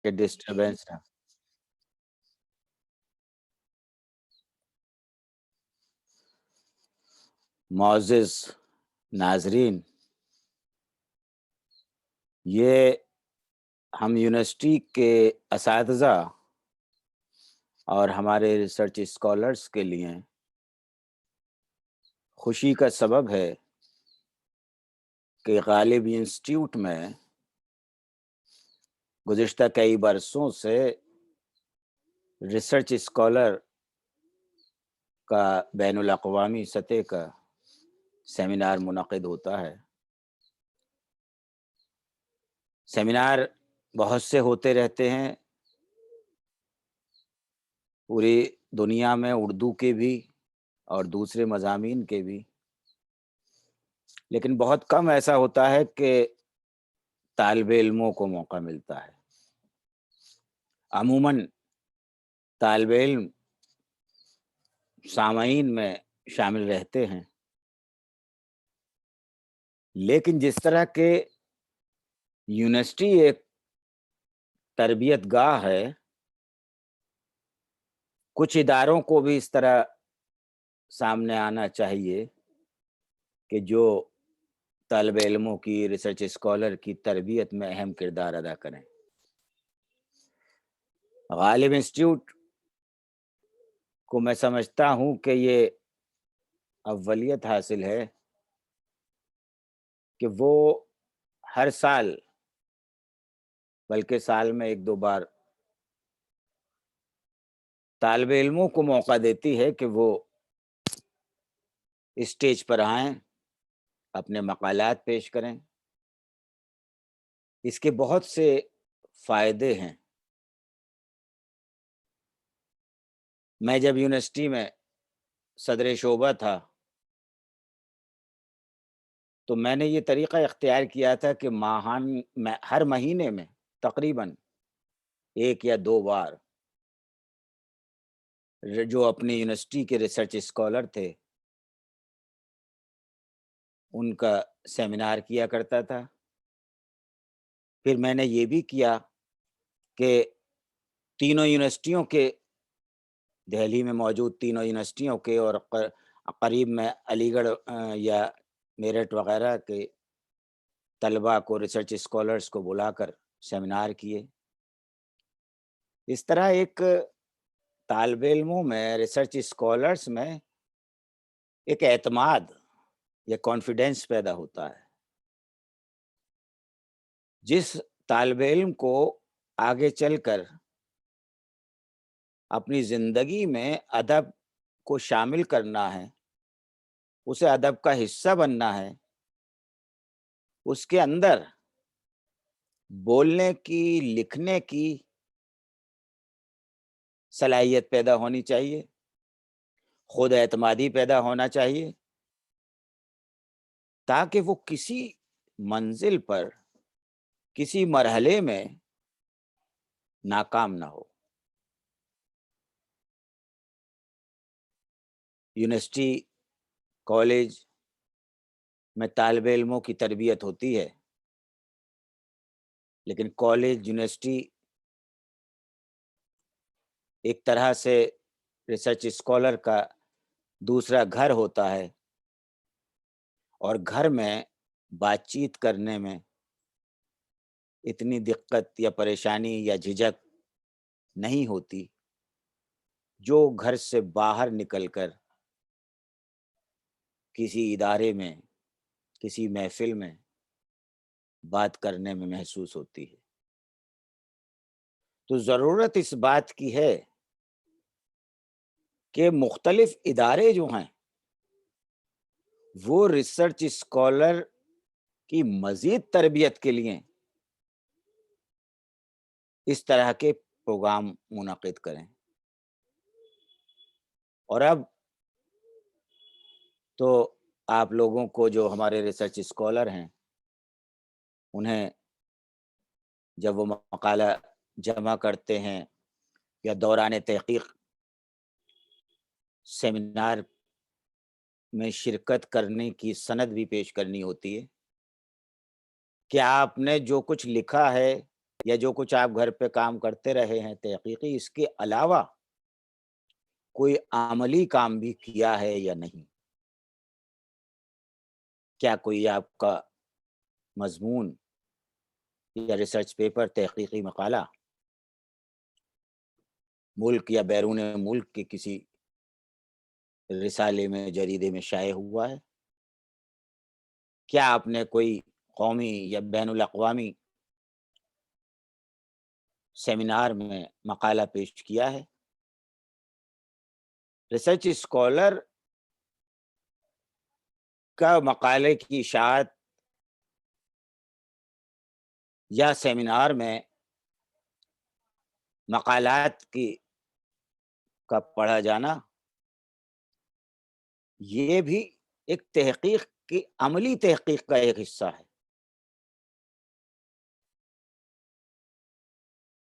کہ ڈسٹربینس نہ۔ معزز ناظرین، یہ ہم یونیورسٹی کے اساتذہ اور ہمارے ریسرچ اسکالرس کے لیے خوشی کا سبب ہے کہ غالب انسٹیٹیوٹ میں گزشتہ کئی برسوں سے ریسرچ اسکالر کا بین الاقوامی سطح کا سیمینار منعقد ہوتا ہے۔ سیمینار بہت سے ہوتے رہتے ہیں پوری دنیا میں، اردو کے بھی اور دوسرے مضامین کے بھی، لیکن بہت کم ایسا ہوتا ہے کہ طالب علموں کو موقع ملتا ہے۔ عموماً طالب علم سامعین میں شامل رہتے ہیں، لیکن جس طرح کے یونیورسٹی ایک تربیت گاہ ہے، کچھ اداروں کو بھی اس طرح سامنے آنا چاہیے کہ جو طالب علموں کی، ریسرچ اسکالر کی تربیت میں اہم کردار ادا کریں۔ غالب انسٹیٹیوٹ کو میں سمجھتا ہوں کہ یہ اولیت حاصل ہے کہ وہ ہر سال، بلکہ سال میں ایک دو بار، طالب علموں کو موقع دیتی ہے کہ وہ اسٹیج پر آئیں، اپنے مقالات پیش کریں۔ اس کے بہت سے فائدے ہیں۔ میں جب یونیورسٹی میں صدر شعبہ تھا تو میں نے یہ طریقہ اختیار کیا تھا کہ ہر مہینے میں تقریباً ایک یا دو بار جو اپنی یونیورسٹی کے ریسرچ اسکالر تھے ان کا سیمینار کیا کرتا تھا۔ پھر میں نے یہ بھی کیا کہ تینوں یونیورسٹیوں کے، دہلی میں موجود تینوں یونیورسٹیوں کے اور قریب میں علی گڑھ یا میرٹھ وغیرہ کے طلباء کو، ریسرچ اسکالرس کو بلا کر سیمینار کیے۔ اس طرح ایک طالب علموں میں، ریسرچ اسکالرس میں ایک اعتماد یا کانفیڈینس پیدا ہوتا ہے۔ جس طالب علم کو آگے چل کر اپنی زندگی میں ادب کو شامل کرنا ہے، اسے ادب کا حصہ بننا ہے، اس کے اندر بولنے کی، لکھنے کی صلاحیت پیدا ہونی چاہیے، خود اعتمادی پیدا ہونا چاہیے، تاکہ وہ کسی منزل پر، کسی مرحلے میں ناکام نہ ہو۔ یونیورسٹی، کالج میں طالب علموں کی تربیت ہوتی ہے، لیکن کالج، یونیورسٹی ایک طرح سے ریسرچ اسکالر کا دوسرا گھر ہوتا ہے، اور گھر میں بات چیت کرنے میں اتنی دقت یا پریشانی یا جھجک نہیں ہوتی جو گھر سے باہر نکل کر کسی ادارے میں، کسی محفل میں بات کرنے میں محسوس ہوتی ہے۔ تو ضرورت اس بات کی ہے کہ مختلف ادارے جو ہیں وہ ریسرچ اسکالر کی مزید تربیت کے لیے اس طرح کے پروگرام منعقد کریں۔ اور اب تو آپ لوگوں کو، جو ہمارے ریسرچ اسکالر ہیں، انہیں جب وہ مقالہ جمع کرتے ہیں یا دوران تحقیق سیمینار میں شرکت کرنے کی سند بھی پیش کرنی ہوتی ہے کہ آپ نے جو کچھ لکھا ہے یا جو کچھ آپ گھر پہ کام کرتے رہے ہیں تحقیقی، اس کے علاوہ کوئی عملی کام بھی کیا ہے یا نہیں؟ کیا کوئی آپ کا مضمون یا ریسرچ پیپر، تحقیقی مقالہ ملک یا بیرون ملک کے کسی رسالے میں، جریدے میں شائع ہوا ہے؟ کیا آپ نے کوئی قومی یا بین الاقوامی سیمینار میں مقالہ پیش کیا ہے؟ ریسرچ اسکالر کا مقالے کی اشاعت یا سیمینار میں مقالات کا پڑھا جانا، یہ بھی ایک تحقیق کی، عملی تحقیق کا ایک حصہ ہے۔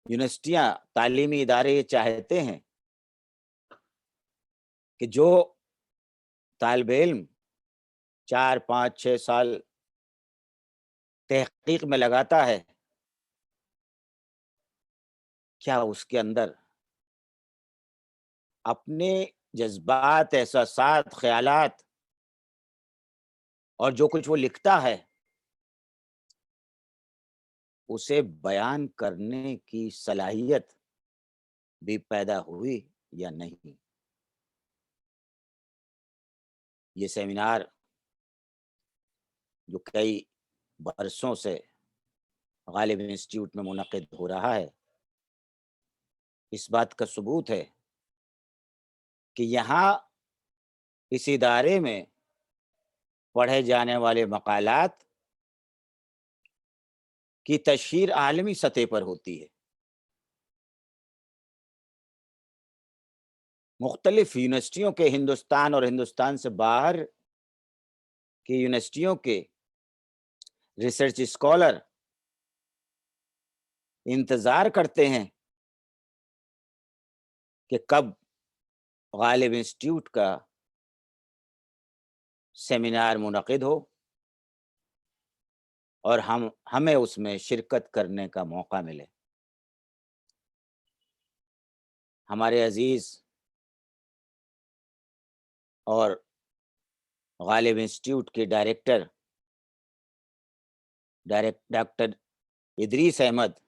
یونیورسٹیاں، تعلیمی ادارے یہ چاہتے ہیں کہ جو طالب علم 4، 5، 6 سال تحقیق میں لگاتا ہے، کیا اس کے اندر اپنے جذبات، احساسات، خیالات اور جو کچھ وہ لکھتا ہے اسے بیان کرنے کی صلاحیت بھی پیدا ہوئی یا نہیں؟ یہ سیمینار جو کئی برسوں سے غالب انسٹیٹیوٹ میں منعقد ہو رہا ہے، اس بات کا ثبوت ہے کہ یہاں اس ادارے میں پڑھے جانے والے مقالات کی تشہیر عالمی سطح پر ہوتی ہے۔ مختلف یونیورسٹیوں کے، ہندوستان اور ہندوستان سے باہر کی یونیورسٹیوں کے ریسرچ اسکالر انتظار کرتے ہیں کہ کب غالب انسٹیٹیوٹ کا سیمینار منعقد ہو اور ہمیں اس میں شرکت کرنے کا موقع ملے۔ ہمارے عزیز اور غالب انسٹیٹیوٹ کے ڈائریکٹر ڈاکٹر ادریس احمد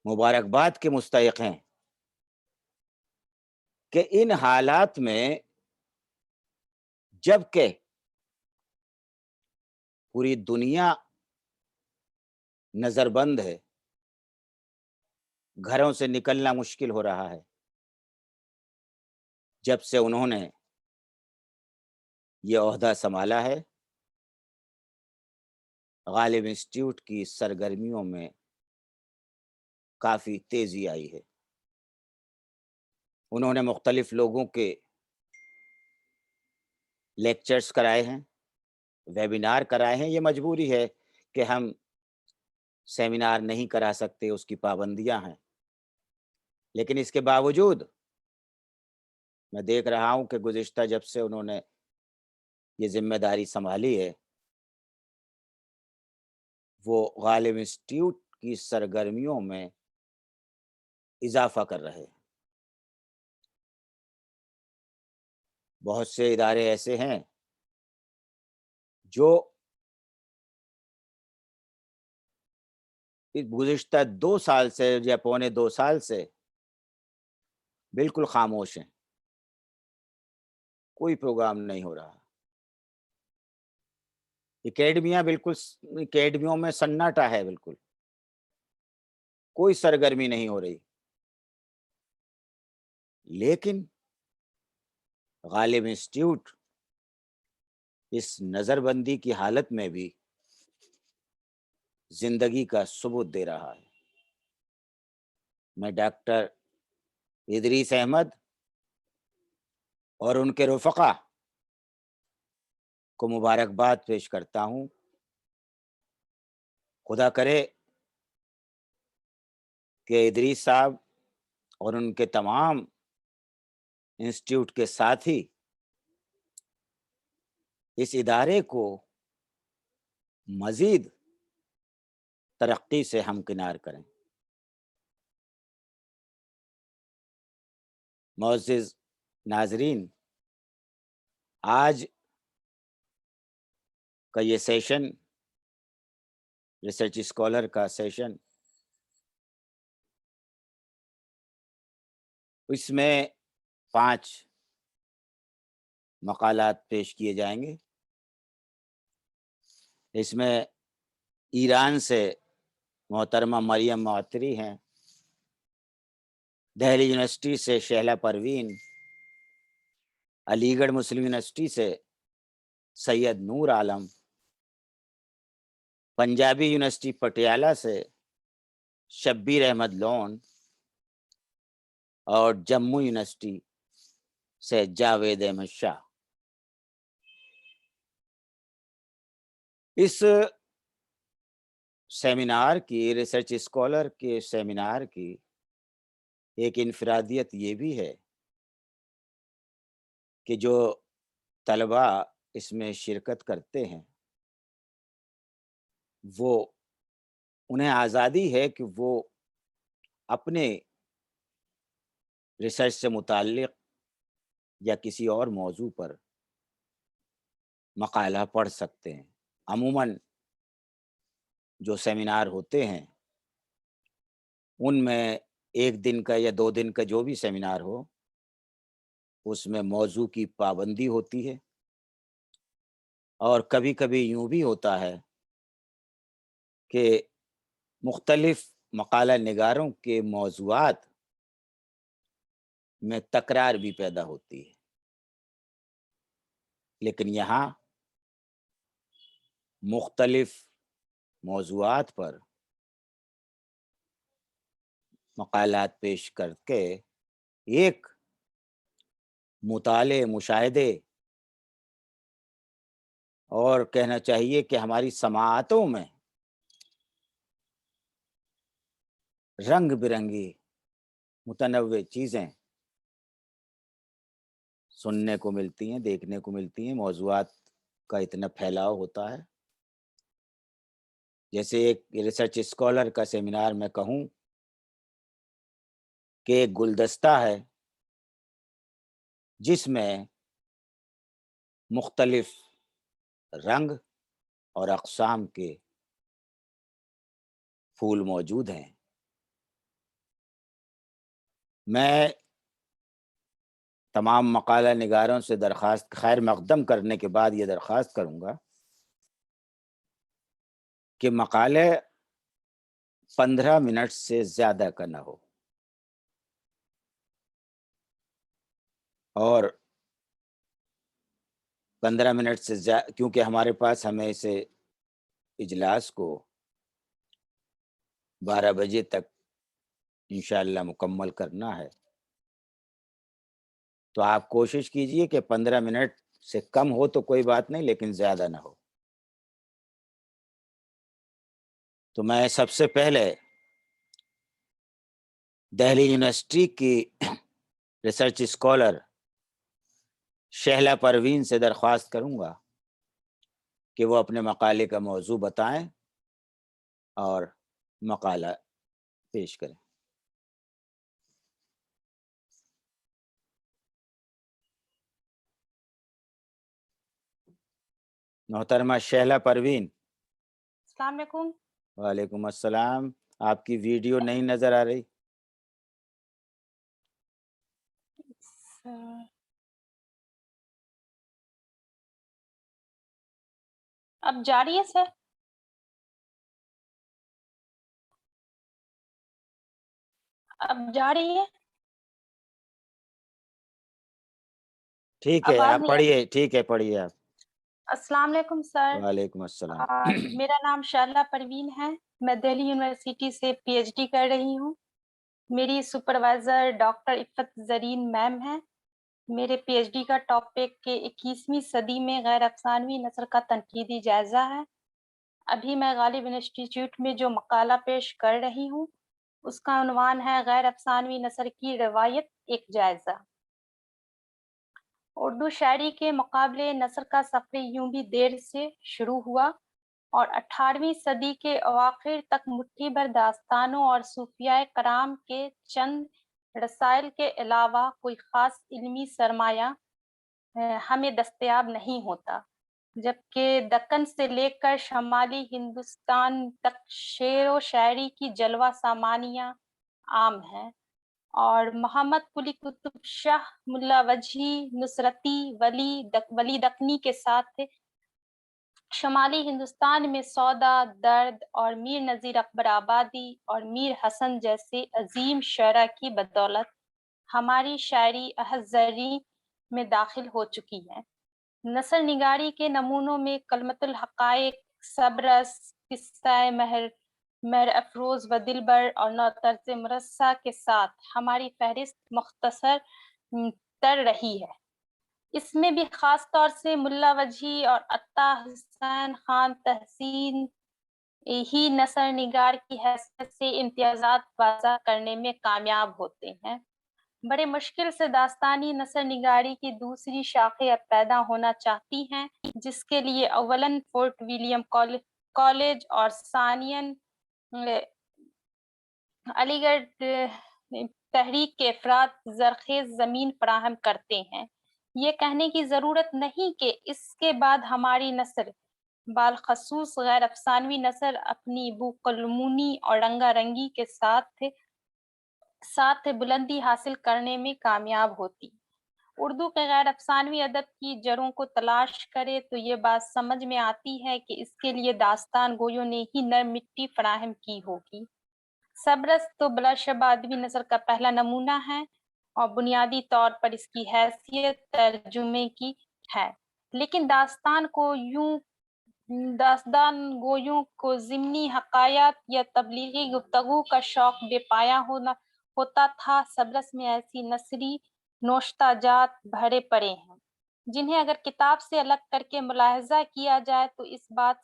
مبارکباد کے مستحق ہیں کہ ان حالات میں، جب کہ پوری دنیا نظر بند ہے، گھروں سے نکلنا مشکل ہو رہا ہے، جب سے انہوں نے یہ عہدہ سنبھالا ہے، غالب انسٹیٹیوٹ کی سرگرمیوں میں کافی تیزی آئی ہے۔ انہوں نے مختلف لوگوں کے لیکچرز کرائے ہیں، ویبینار کرائے ہیں۔ یہ مجبوری ہے کہ ہم سیمینار نہیں کرا سکتے، اس کی پابندیاں ہیں، لیکن اس کے باوجود میں دیکھ رہا ہوں کہ گزشتہ جب سے انہوں نے یہ ذمہ داری سنبھالی ہے، وہ غالب انسٹیٹیوٹ کی سرگرمیوں میں اضافہ کر رہے ہیں۔ بہت سے ادارے ایسے ہیں جو اس گزشتہ 2 سال سے یا پونے 2 سال سے بالکل خاموش ہیں، کوئی پروگرام نہیں ہو رہا۔ اکیڈمیوں میں سناٹا ہے، بالکل کوئی سرگرمی نہیں ہو رہی، لیکن غالب انسٹیٹیوٹ اس نظر بندی کی حالت میں بھی زندگی کا ثبوت دے رہا ہے۔ میں ڈاکٹر ادریس احمد اور ان کے رفقا کو مبارکباد پیش کرتا ہوں۔ خدا کرے کہ ادریس صاحب اور ان کے تمام انسٹیٹیوٹ کے ساتھی اس ادارے کو مزید ترقی سے ہمکنار کریں۔ معزز ناظرین، آج کا یہ سیشن، ریسرچ اسکالر کا سیشن، اس میں 5 مقالات پیش کیے جائیں گے۔ اس میں ایران سے محترمہ مریم معطری ہیں، دہلی یونیورسٹی سے شہلا پروین، علی گڑھ مسلم یونیورسٹی سے سید نور عالم، پنجابی یونیورسٹی پٹیالہ سے شبیر احمد لون، اور جموں یونیورسٹی سے جاوید احمد شاہ۔ اس سیمینار کی، ریسرچ اسکالر کے سیمینار کی ایک انفرادیت یہ بھی ہے کہ جو طلباء اس میں شرکت کرتے ہیں وہ انہیں آزادی ہے کہ وہ اپنے ریسرچ سے متعلق یا کسی اور موضوع پر مقالہ پڑھ سکتے ہیں۔ عموماً جو سیمینار ہوتے ہیں ان میں 1 دن کا یا 2 دن کا جو بھی سیمینار ہو، اس میں موضوع کی پابندی ہوتی ہے، اور کبھی کبھی یوں بھی ہوتا ہے کہ مختلف مقالہ نگاروں کے موضوعات میں تکرار بھی پیدا ہوتی ہے، لیکن یہاں مختلف موضوعات پر مقالات پیش کر کے ایک مطالعے، مشاہدے، اور کہنا چاہیے کہ ہماری سماعتوں میں رنگ برنگی متنوع چیزیں سننے کو ملتی ہیں، دیکھنے کو ملتی ہیں۔ موضوعات کا اتنا پھیلاؤ ہوتا ہے، جیسے ایک ریسرچ اسکالر کا سیمینار میں کہوں کہ ایک گلدستہ ہے جس میں مختلف رنگ اور اقسام کے پھول موجود ہیں۔ میں تمام مقالہ نگاروں سے درخواست، خیر مقدم کرنے کے بعد یہ درخواست کروں گا کہ مقالے 15 منٹ سے زیادہ کا نہ ہو، اور 15 منٹ سے زیادہ، کیونکہ ہمارے پاس ہمیں اسے اجلاس کو 12 بجے تک انشاءاللہ مکمل کرنا ہے، تو آپ کوشش کیجئے کہ 15 منٹ سے کم ہو تو کوئی بات نہیں، لیکن زیادہ نہ ہو۔ تو میں سب سے پہلے دہلی یونیورسٹی کی ریسرچ اسکالر شہلا پروین سے درخواست کروں گا کہ وہ اپنے مقالے کا موضوع بتائیں اور مقالہ پیش کریں۔ محترمہ شہلا پروین۔ السلام علیکم۔ وعلیکم السلام۔ آپ کی ویڈیو نہیں نظر آ رہی۔ اب جاری ہے سر؟ اب جاری ہے؟ ٹھیک ہے، آپ پڑھیے، ٹھیک ہے، پڑھیے آپ۔ السلام علیکم سر۔ وعلیکم السلام۔ میرا نام شہلا پروین ہے، میں دہلی یونیورسٹی سے پی ایچ ڈی کر رہی ہوں۔ میری سپروائزر ڈاکٹر عفت زرین میم ہے۔ میرے پی ایچ ڈی کا ٹاپک کہ 21ویں صدی میں غیر افسانوی نثر کا تنقیدی جائزہ ہے۔ ابھی میں غالب انسٹیٹیوٹ میں جو مقالہ پیش کر رہی ہوں اس کا عنوان ہے غیر افسانوی نثر کی روایت، ایک جائزہ۔ اردو شاعری کے مقابلے نثر کا سفر یوں بھی دیر سے شروع ہوا اور 18ویں صدی کے اواخر تک مٹھی بھر داستانوں اور صوفیاء کرام کے چند رسائل کے علاوہ کوئی خاص علمی سرمایہ ہمیں دستیاب نہیں ہوتا، جبکہ دکن سے لے کر شمالی ہندوستان تک شعر و شاعری کی جلوہ سامانیاں عام ہیں، اور محمد قلی قطب شاہ، ملا وجہی، نصرتی، ولی دکنی کے ساتھ شمالی ہندوستان میں سودا، درد اور میر نذیر اکبر آبادی اور میر حسن جیسے عظیم شعراء کی بدولت ہماری شاعری عہد زریں میں داخل ہو چکی ہے۔ نثر نگاری کے نمونوں میں کلمۃ الحقائق، سبرس، قصہ مہر افروز و دلبر اور نو طرز مرصع کے ساتھ ہماری فہرست مختصر تر رہی ہے۔ اس میں بھی خاص طور سے ملا وجہی اور عطا حسین خان تحسین ہی نثر نگار کی حیثیت سے امتیازات واضح کرنے میں کامیاب ہوتے ہیں۔ بڑے مشکل سے داستانی نثر نگاری کی دوسری شاخیں اب پیدا ہونا چاہتی ہیں، جس کے لیے اولاً فورٹ ولیم کالج اور ثانیاً علی گڑھ تحریک کے افراد زرخیز زمین فراہم کرتے ہیں۔ یہ کہنے کی ضرورت نہیں کہ اس کے بعد ہماری نثر، بالخصوص غیر افسانوی نثر، اپنی بوقلمونی اور رنگا رنگی کے ساتھ بلندی حاصل کرنے میں کامیاب ہوتی۔ اردو کے غیر افسانوی ادب کی جڑوں کو تلاش کرے تو یہ بات سمجھ میں آتی ہے کہ اس کے لیے داستان گویوں نے ہی نرم مٹی فراہم کی ہوگی۔ سبرس تو بلا شبہ ادبی نثر کا پہلا نمونہ ہے اور بنیادی طور پر اس کی حیثیت ترجمے کی ہے، لیکن داستان گویوں کو ضمنی حکایات یا تبلیغی گفتگو کا شوق بے پایہ ہوتا تھا۔ سبرس میں ایسی نثری نوشتہ جات بھرے پڑے ہیں جنہیں اگر کتاب سے الگ کر کے ملاحظہ کیا جائے تو اس بات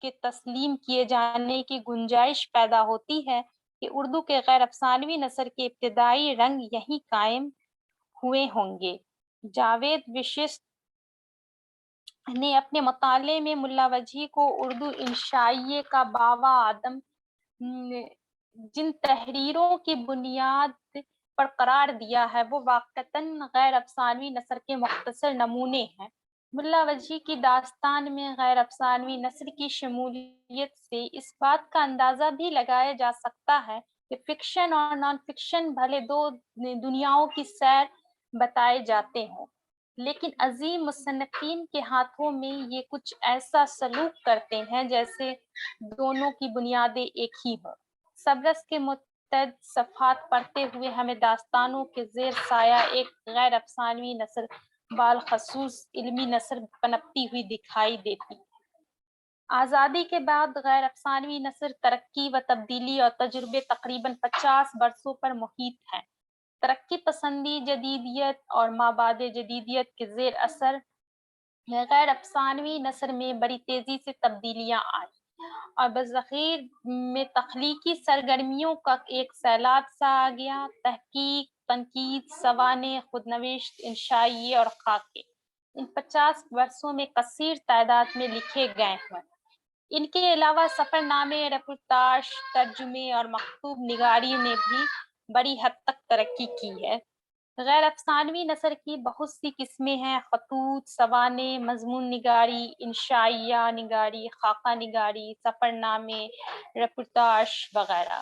کے تسلیم کیے جانے کی گنجائش پیدا ہوتی ہے کہ اردو کے غیر افسانوی نثر کے ابتدائی رنگ یہیں قائم ہوئے ہوں گے۔ جاوید وششٹ نے اپنے مطالعے میں ملا وجہی کو اردو انشائیے کا باوا آدم، جن تحریروں کی بنیاد پر قرار دیا ہے، وہ واقعتاً غیر افسانوی نثر کے مختصر نمونے ہیں۔ ملا وجہی کی داستان میں غیر افسانوی نثر کی شمولیت سے اس بات کا اندازہ بھی لگایا جا سکتا ہے کہ فکشن اور نان فکشن بھلے دو دنیاؤں کی سیر بتائے جاتے ہوں، لیکن عظیم مصنفین کے ہاتھوں میں یہ کچھ ایسا سلوک کرتے ہیں جیسے دونوں کی بنیادیں ایک ہی ہوں۔ سبرس کے متعدد صفحات پڑھتے ہوئے ہمیں داستانوں کے زیر سایہ ایک غیر افسانوی نثر، بالخصوص علمی نثر، پنپتی ہوئی دکھائی دیتی ہے۔ آزادی کے بعد غیر افسانوی نثر ترقی و تبدیلی اور تجربے تقریباً 50 برسوں پر محیط ہیں۔ ترقی پسندی، جدیدیت اور مابعد جدیدیت کے زیر اثر غیر افسانوی نثر میں بڑی تیزی سے تبدیلیاں آئیں اور بذخیر میں تخلیقی سرگرمیوں کا ایک سیلاب سا آ گیا۔ تحقیق، تنقید، سوانح، خودنوشت، انشائیے اور خاکے ان 50 برسوں میں کثیر تعداد میں لکھے گئے ہیں۔ ان کے علاوہ سفر نامے، رپورتاج، ترجمے اور مکتوب نگاری نے بھی بڑی حد تک ترقی کی ہے۔ غیر افسانوی نثر کی بہت سی قسمیں ہیں: خطوط، سوانح، مضمون نگاری، انشائیہ نگاری، خاکہ نگاری، سفر نامے، رپورتاج وغیرہ۔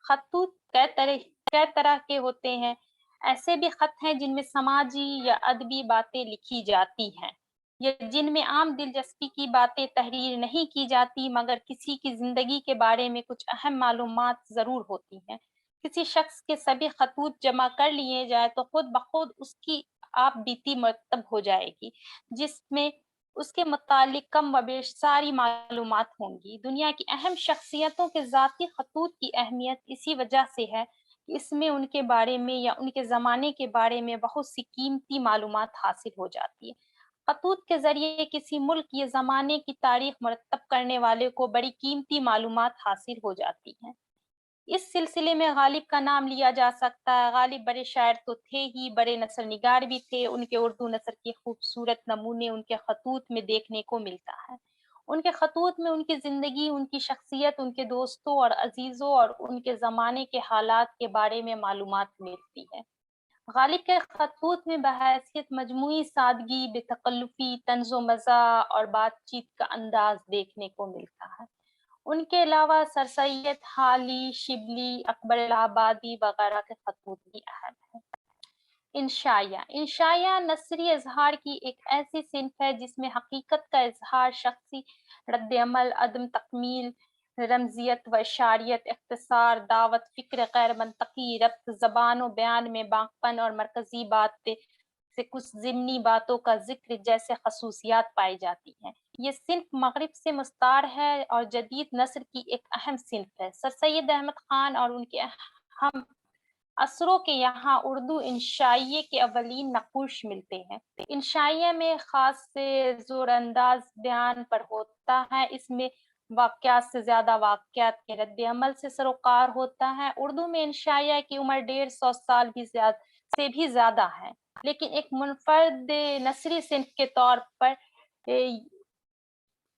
خطوط کئی طرح کے ہوتے ہیں۔ ایسے بھی خط ہیں جن میں سماجی یا ادبی باتیں لکھی جاتی ہیں، یا جن میں عام دلچسپی کی باتیں تحریر نہیں کی جاتی مگر کسی کی زندگی کے بارے میں کچھ اہم معلومات ضرور ہوتی ہیں۔ کسی شخص کے سبھی خطوط جمع کر لیے جائیں تو خود بخود اس کی آپ بیتی مرتب ہو جائے گی، جس میں اس کے متعلق کم و بیش ساری معلومات ہوں گی۔ دنیا کی اہم شخصیتوں کے ذاتی خطوط کی اہمیت اسی وجہ سے ہے کہ اس میں ان کے بارے میں یا ان کے زمانے کے بارے میں بہت سی قیمتی معلومات حاصل ہو جاتی ہے۔ خطوط کے ذریعے کسی ملک یا زمانے کی تاریخ مرتب کرنے والے کو بڑی قیمتی معلومات حاصل ہو جاتی ہیں۔ اس سلسلے میں غالب کا نام لیا جا سکتا ہے۔ غالب بڑے شاعر تو تھے ہی، بڑے نثر نگار بھی تھے۔ ان کے اردو نثر کے خوبصورت نمونے ان کے خطوط میں دیکھنے کو ملتا ہے۔ ان کے خطوط میں ان کی زندگی، ان کی شخصیت، ان کے دوستوں اور عزیزوں اور ان کے زمانے کے حالات کے بارے میں معلومات ملتی ہے۔ غالب کے خطوط میں بحیثیت مجموعی سادگی، بے تکلفی، طنز و مزاح اور بات چیت کا انداز دیکھنے کو ملتا ہے۔ ان کے علاوہ سر سید حالی، شبلی، اکبر الہ آبادی وغیرہ کے خطوط بھی اہم ہیں۔ انشائیہ نثری اظہار کی ایک ایسی صنف ہے جس میں حقیقت کا اظہار، شخصی رد عمل، عدم تکمیل، رمزیت و اشاریت، اختصار، دعوت، فکر غیر منطقی، ربط، زبان و بیان میں بانکپن اور مرکزی بات سے کچھ ضمنی باتوں کا ذکر جیسے خصوصیات پائی جاتی ہیں۔ یہ صنف مغرب سے مستعار ہے اور جدید نثر کی ایک اہم صنف ہے۔ سر سید احمد خان اور ان کے ہم عصروں کے یہاں اردو انشائیے کے اولین نقوش ملتے ہیں۔ انشائیہ میں خاص سے زور انداز بیان پر ہوتا ہے، اس میں واقعات سے زیادہ واقعات کے رد عمل سے سروکار ہوتا ہے۔ اردو میں انشائیہ کی عمر 150 سال سے بھی زیادہ ہے، لیکن ایک منفرد نثری صنف کے طور پر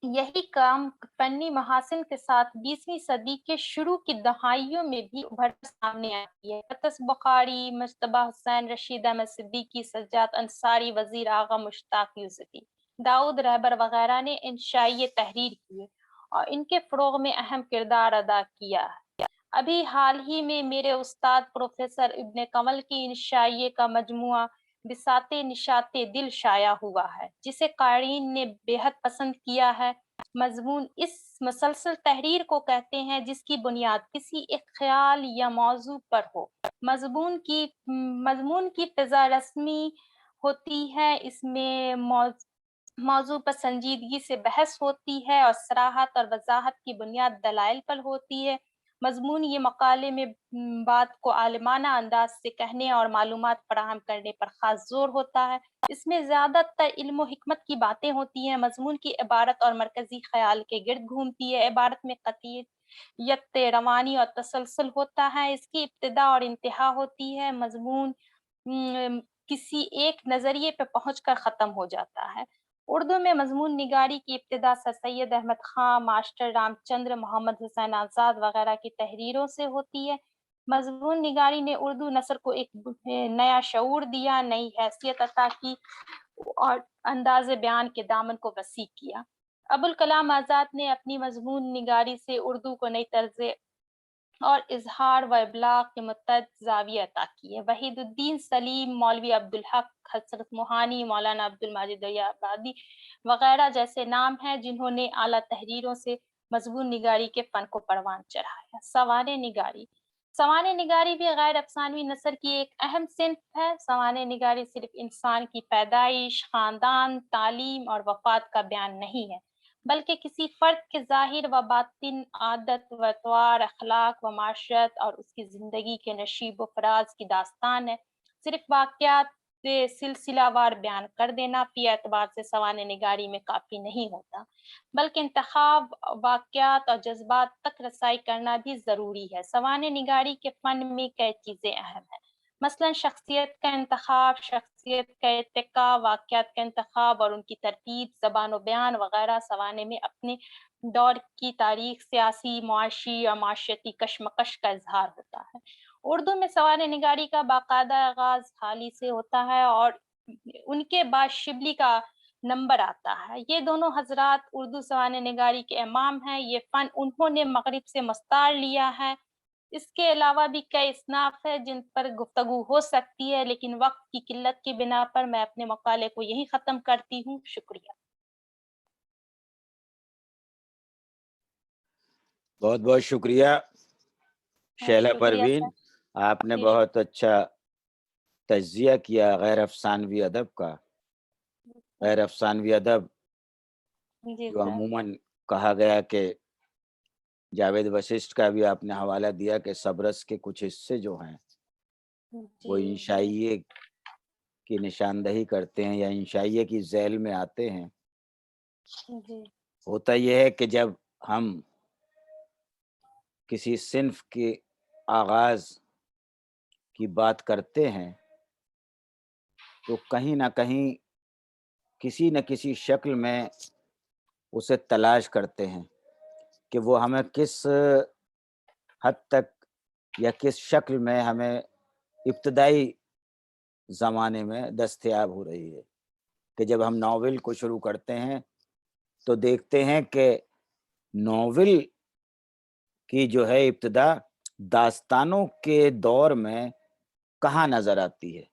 یہی کام فنی محاسن کے ساتھ 20ویں صدی کے شروع کی دہائیوں میں بھی ابھر سامنے آتی ہے۔ قطز بخاری، مجتبیٰ حسین، رشید احمد صدیقی، سجاد انصاری، وزیر آغا مشتاق یوسفی، داؤد رہبر وغیرہ نے انشائیہ تحریر کیے اور ان کے فروغ میں اہم کردار ادا کیا ہے۔ ابھی حال ہی میں میرے استاد پروفیسر ابن کمل کی انشائیہ کا مجموعہ بساط نشاط دل شائع ہوا ہے، جسے قارئین نے بے حد پسند کیا ہے۔ مضمون اس مسلسل تحریر کو کہتے ہیں جس کی بنیاد کسی ایک خیال یا موضوع پر ہو۔ مضمون کی فضا رسمی ہوتی ہے، اس میں موضوع پر سنجیدگی سے بحث ہوتی ہے اور صراحت اور وضاحت کی بنیاد دلائل پر ہوتی ہے۔ مضمون یہ مقالے میں بات کو عالمانہ انداز سے کہنے اور معلومات فراہم کرنے پر خاص زور ہوتا ہے۔ اس میں زیادہ تر علم و حکمت کی باتیں ہوتی ہیں۔ مضمون کی عبارت اور مرکزی خیال کے گرد گھومتی ہے۔ عبارت میں قطعیت، روانی اور تسلسل ہوتا ہے۔ اس کی ابتدا اور انتہا ہوتی ہے۔ مضمون کسی ایک نظریے پہ پہنچ کر ختم ہو جاتا ہے۔ اردو میں مضمون نگاری کی ابتدا سر سید احمد خان، ماسٹر رام چندر، محمد حسین آزاد وغیرہ کی تحریروں سے ہوتی ہے۔ مضمون نگاری نے اردو نثر کو ایک نیا شعور دیا، نئی حیثیت عطا کی اور انداز بیان کے دامن کو وسیع کیا۔ ابوالکلام آزاد نے اپنی مضمون نگاری سے اردو کو نئی طرز اور اظہار و ابلاغ کے متعدد زاویے عطا کیے۔ وحید الدین سلیم، مولوی عبدالحق، حضرت موہانی، مولانا عبدالمجید آبادی وغیرہ جیسے نام ہیں جنہوں نے اعلیٰ تحریروں سے مضمون نگاری کے فن کو پروان چڑھایا۔ سوانح نگاری سوانح نگاری بھی غیر افسانوی نثر کی ایک اہم صنف ہے۔ سوانح نگاری صرف انسان کی پیدائش، خاندان، تعلیم اور وفات کا بیان نہیں ہے، بلکہ کسی فرد کے ظاہر و باطن، عادت و اطوار، اخلاق و معاشرت اور اس کی زندگی کے نشیب و فراز کی داستان ہے۔ صرف واقعات سلسلہ وار بیان کر دینا فی اعتبار سے سوانح نگاری میں کافی نہیں ہوتا، بلکہ انتخاب واقعات اور جذبات تک رسائی کرنا بھی ضروری ہے۔ سوانح نگاری کے فن میں کئی چیزیں اہم ہیں، مثلاً شخصیت کا انتخاب، شخصیت کا ارتقاء، واقعات کا انتخاب اور ان کی ترتیب، زبان و بیان وغیرہ۔ سوانح میں اپنے دور کی تاریخ، سیاسی، معاشی اور معاشرتی کشمکش کا اظہار ہوتا ہے۔ اردو میں سوانح نگاری کا باقاعدہ آغاز حالی سے ہوتا ہے اور ان کے بعد شبلی کا نمبر آتا ہے۔ یہ دونوں حضرات اردو سوانح نگاری کے امام ہیں۔ یہ فن انہوں نے مغرب سے مستعار لیا ہے۔ اس کے علاوہ بھی کئی اصناف ہیں جن پر گفتگو ہو سکتی ہے، لیکن وقت کی قلت کی بنا پر میں اپنے مقالے کو یہیں ختم کرتی ہوں۔ شکریہ۔ بہت بہت شکریہ شیلا شکریہ پروین، سر۔ آپ نے جی بہت اچھا تجزیہ کیا غیر افسانوی ادب کا۔ غیر افسانوی ادب جی جو سر۔ عموماً کہا گیا کہ جاوید وششٹ کا بھی آپ نے حوالہ دیا کہ سبرس کے کچھ حصے جو ہیں وہ جی انشائیے کی نشاندہی کرتے ہیں یا انشائیے کی ذیل میں آتے ہیں۔ جی ہوتا یہ ہے کہ جب ہم کسی صنف کی آغاز کی بات کرتے ہیں تو کہیں نہ کہیں کسی نہ کسی شکل میں اسے تلاش کرتے ہیں کہ وہ ہمیں کس حد تک یا کس شکل میں ہمیں ابتدائی زمانے میں دستیاب ہو رہی ہے کہ جب ہم ناول کو شروع کرتے ہیں تو دیکھتے ہیں کہ ناول کی جو ہے ابتدا داستانوں کے دور میں کہاں نظر آتی ہے۔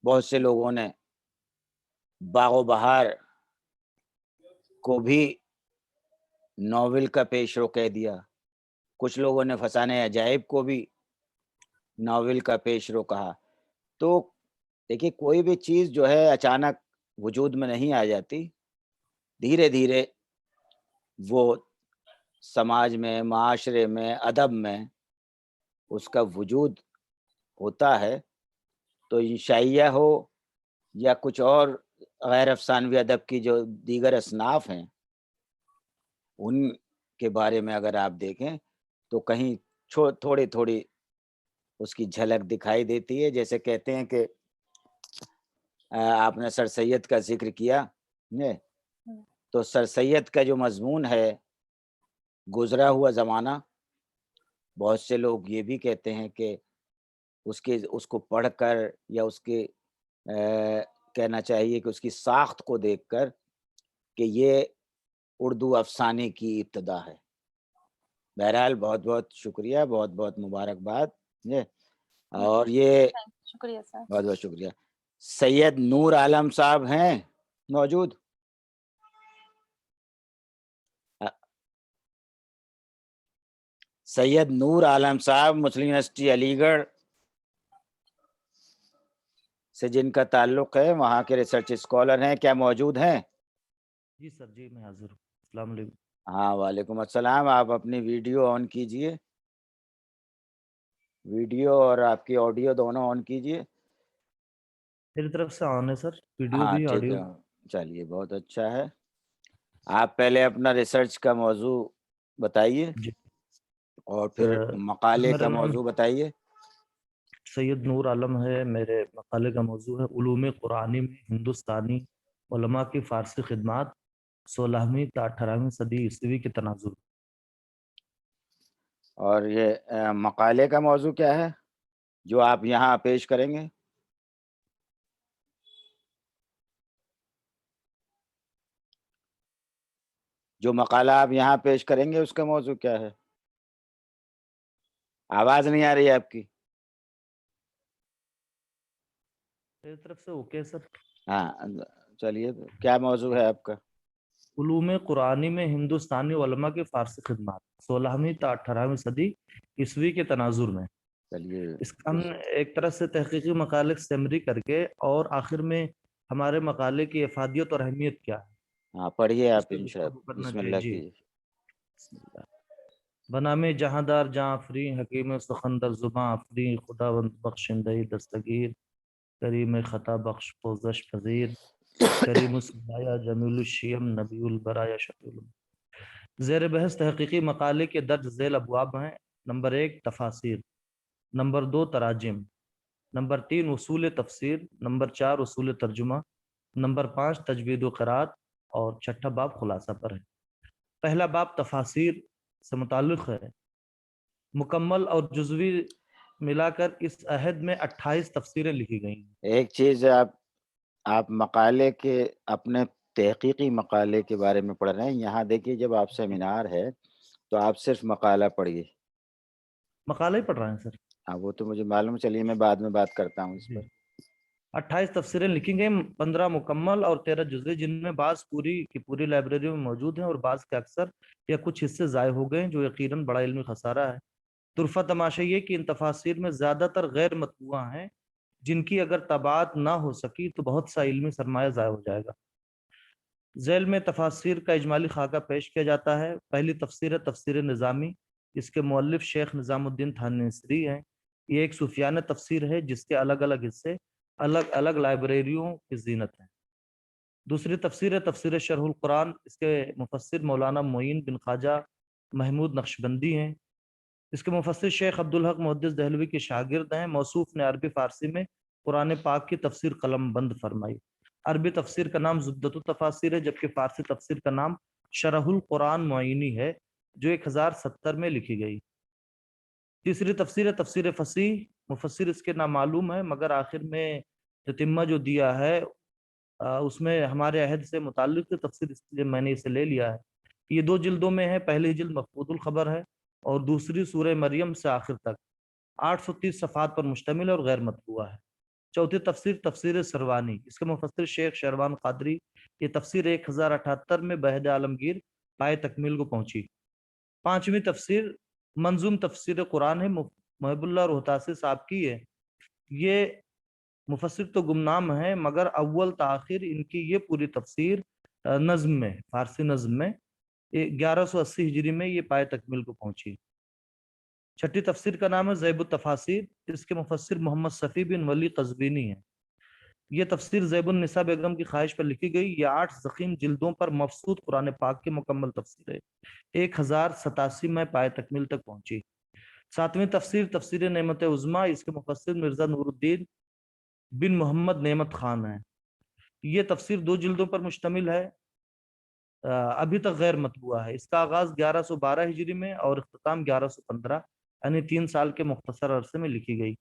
بہت سے لوگوں نے باغ و بہار کو بھی ناول کا پیشرو کہہ دیا، کچھ لوگوں نے فسانہ عجائب کو بھی ناول کا پیشرو کہا۔ تو دیکھیے کوئی بھی چیز جو ہے اچانک وجود میں نہیں آ جاتی، دھیرے دھیرے وہ سماج میں، معاشرے میں، ادب میں اس کا وجود ہوتا ہے۔ تو شائعہ ہو یا کچھ اور غیر افسانوی ادب کی جو دیگر اصناف ہیں، ان کے بارے میں اگر آپ دیکھیں تو کہیں تھوڑی تھوڑی اس کی جھلک دکھائی دیتی ہے۔ جیسے کہتے ہیں کہ آپ نے سر سید کا ذکر کیا، تو سر سید کا جو مضمون ہے گزرا ہوا زمانہ، بہت سے لوگ یہ بھی کہتے ہیں کہ اس کو پڑھ کر یا اس کے کہنا چاہیے کہ اس کی ساخت کو دیکھ کر کہ یہ اردو افسانے کی ابتدا ہے۔ بہرحال بہت بہت شکریہ، بہت بہت مبارکباد۔ اور یہ شکریہ سر۔ بہت بہت شکریہ۔ سید نور عالم صاحب ہیں موجود؟ سید نور عالم صاحب مسلم یونیورسٹی علی گڑھ سے جن کا تعلق ہے، وہاں کے ریسرچ اسکالر ہیں، کیا موجود ہیں؟ جی سر، جی میں حاضر ہوں۔ السلام علیکم۔ ہاں وعلیکم السلام۔ آپ اپنی ویڈیو آن کیجئے، ویڈیو اور آپ کی آڈیو دونوں آن کیجئے۔ میری طرف سے آن ہے سر، ویڈیو ہاں بھی ٹھیک آڈیو۔ ہے، چلیے بہت اچھا ہے۔ آپ پہلے اپنا ریسرچ کا موضوع بتائیے جی اور پھر مقالے میرا کا نام موضوع بتائیے۔ سید نور عالم ہے، میرے مقالے کا موضوع ہے علوم قرآنی میں ہندوستانی علماء کی فارسی خدمات 16ویں تا 18ویں صدی عیسوی کے تناظر۔ اور یہ مقالے کا موضوع کیا ہے جو آپ یہاں پیش کریں گے؟ جو مقالہ آپ یہاں پیش کریں گے اس کا موضوع کیا ہے؟ آواز نہیں آ رہی ہے آپ کی۔ میری طرف سے اوکے سر۔ ہاں چلیے، کیا موضوع ہے آپ کا؟ علوم قرآنی میں ہندوستانی علماء کی فارسی خدمات 16ویں تا 18ویں صدی عیسوی کے تناظر میں۔ چلیے اس کا ہم ایک طرح سے تحقیقی مقالے سیمری کر کے اور آخر میں ہمارے مقالے کی افادیت اور اہمیت کیا ہے ہاں پڑھیے اس آپ پہ انشاءاللہ، گفتگو کرنا بسم چاہیے۔ اللہ جی، کیجیے۔ بنام جہاندار جہاں افری حکیم سخندر زباں افری خداوند بخشندہ دستگیر کریم خطا بخش پوزش پذیر کریم السمایا جمیل الشیم نبی البرایا شفیع الامم۔ زیر بحث تحقیقی مقالے کے درج ذیل ابواب ہیں: نمبر 1 تفاسیر، نمبر 2 تراجم، نمبر 3 اصول تفسیر، نمبر 4 اصول ترجمہ، نمبر 5 تجوید و قرات، اور چھٹا باب خلاصہ پر ہے۔ پہلا باب تفاسیر سے متعلق ہے۔ مکمل اور جزوی ملا کر اس عہد میں 28 تفسیریں لکھی گئی ہیں۔ ایک چیز آپ مقالے کے اپنے تحقیقی مقالے کے بارے میں پڑھ رہے ہیں، یہاں دیکھیے جب آپ سیمینار ہے تو آپ صرف مقالہ پڑھیے۔ مقالہ ہی پڑھ رہے ہیں سر؟ ہاں وہ تو مجھے معلوم، چلیے میں بعد میں بات کرتا ہوں اس پر۔ 28 تفسیریں لکھی گئی، 15 مکمل اور 13 جزوی، جن میں بعض پوری کی پوری لائبریری میں موجود ہیں اور بعض کے اکثر یا کچھ حصے ضائع ہو گئے ہیں، جو یقیناً بڑا علمی خسارہ ہے۔ طرفہ تماشا یہ کہ ان تفاسیر میں زیادہ تر غیر مطبوعہ ہیں، جن کی اگر طباعت نہ ہو سکی تو بہت سا علمی سرمایہ ضائع ہو جائے گا۔ ذیل میں تفاسیر کا اجمالی خاکہ پیش کیا جاتا ہے۔ پہلی تفسیر ہے تفسیر نظامی، اس کے مؤلف شیخ نظام الدین تھانیسری ہیں۔ یہ ایک صوفیانہ تفسیر ہے جس کے الگ الگ حصے الگ الگ لائبریریوں کی زینت ہیں۔ دوسری تفسیر ہے تفسیر شرح القرآن، اس کے مفسر مولانا معین بن خواجہ محمود نقشبندی ہیں۔ اس کے مفسر شیخ عبدالحق محدث دہلوی کے شاگرد ہیں۔ موصوف نے عربی فارسی میں قرآن پاک کی تفسیر قلم بند فرمائی۔ عربی تفسیر کا نام زبدۃ التفاسیر ہے، جبکہ فارسی تفسیر کا نام شرح القرآن معینی ہے، جو 1070 میں لکھی گئی۔ تیسری تفسیر ہے تفسیر فصیح، مفسر اس کے نامعلوم ہے، مگر آخر میں تتمہ جو دیا ہے اس میں ہمارے عہد سے متعلق تفسیر، اس لیے میں نے اسے لے لیا ہے۔ یہ 2 جلدوں میں ہے، پہلی جلد مفقود الخبر ہے اور دوسری سورہ مریم سے آخر تک 830 صفحات پر مشتمل ہے اور غیر مطبوعہ ہے۔ چوتھی تفسیر تفسیر سروانی، اس کے مفسر شیخ شروان قادری، یہ تفسیر 1078 میں بحد عالمگیر پائے تکمیل کو پہنچی۔ پانچویں تفسیر منظوم تفسیر قرآن ہے، محب اللہ روہتاسی صاحب کی ہے۔ یہ مفسر تو گمنام ہے، مگر اول تاخیر ان کی یہ پوری تفسیر نظم میں، فارسی نظم میں 1180 ہجری میں یہ پائے تکمیل کو پہنچی۔ چھٹی تفسیر کا نام ہے زیب التفاسیر، اس کے مفسر محمد صفی بن ولی قزوینی ہیں۔ یہ تفسیر زیب النساء بیگم کی خواہش پر لکھی گئی۔ یہ 8 ضخیم جلدوں پر مفصود قرآن پاک کی مکمل تفسیر ہے، 1087 میں پائے تکمیل تک پہنچی۔ ساتویں تفسیر تفسیر نعمت عظمیٰ، اس کے مفسر مرزا نور الدین بن محمد نعمت خان ہیں۔ یہ تفسیر 2 جلدوں پر مشتمل ہے، ابھی تک غیر مطبوعہ ہے۔ اس کا آغاز 1112 ہجری میں اور اختتام 1115، یعنی 3 سال کے مختصر عرصے میں لکھی گئی۔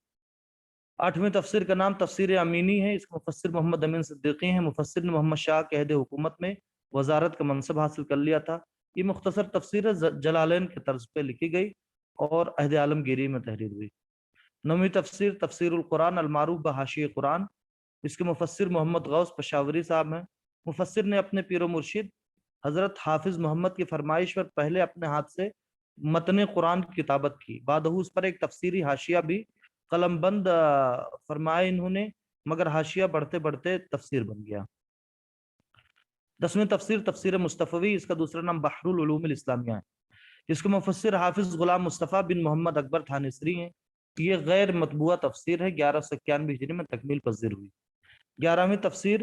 8ویں تفسیر کا نام تفسیر امینی ہے، اس کے مفسر محمد امین صدیقی ہیں۔ مفسر نے محمد شاہ کے عہد حکومت میں وزارت کا منصب حاصل کر لیا تھا۔ یہ مختصر تفسیر جلالین کے طرز پہ لکھی گئی اور عہد عالمگیری میں تحریر ہوئی۔ 9ویں تفسیر تفسیر القرآن المعروف بحاشیہ قرآن، اس کے مفسر محمد غوث پشاوری صاحب ہیں۔ مفسر نے اپنے پیر و مرشد حضرت حافظ محمد کی فرمائش پر پہلے اپنے ہاتھ سے متن قرآن کی کتابت کی، بعد اس پر ایک تفسیری حاشیہ بھی قلم بند فرمائے انہوں نے، مگر حاشیہ بڑھتے بڑھتے تفسیر بن گیا۔ 10ویں تفسیر تفسیر مصطفوی، اس کا دوسرا نام بحر العلوم الاسلامیہ ہے۔ اس کے مفسر حافظ غلام مصطفیٰ بن محمد اکبر تھانسری ہیں۔ یہ غیر مطبوعہ تفسیر ہے، 1191 ہجری میں تکمیل پذیر ہوئی۔ 11ویں تفسیر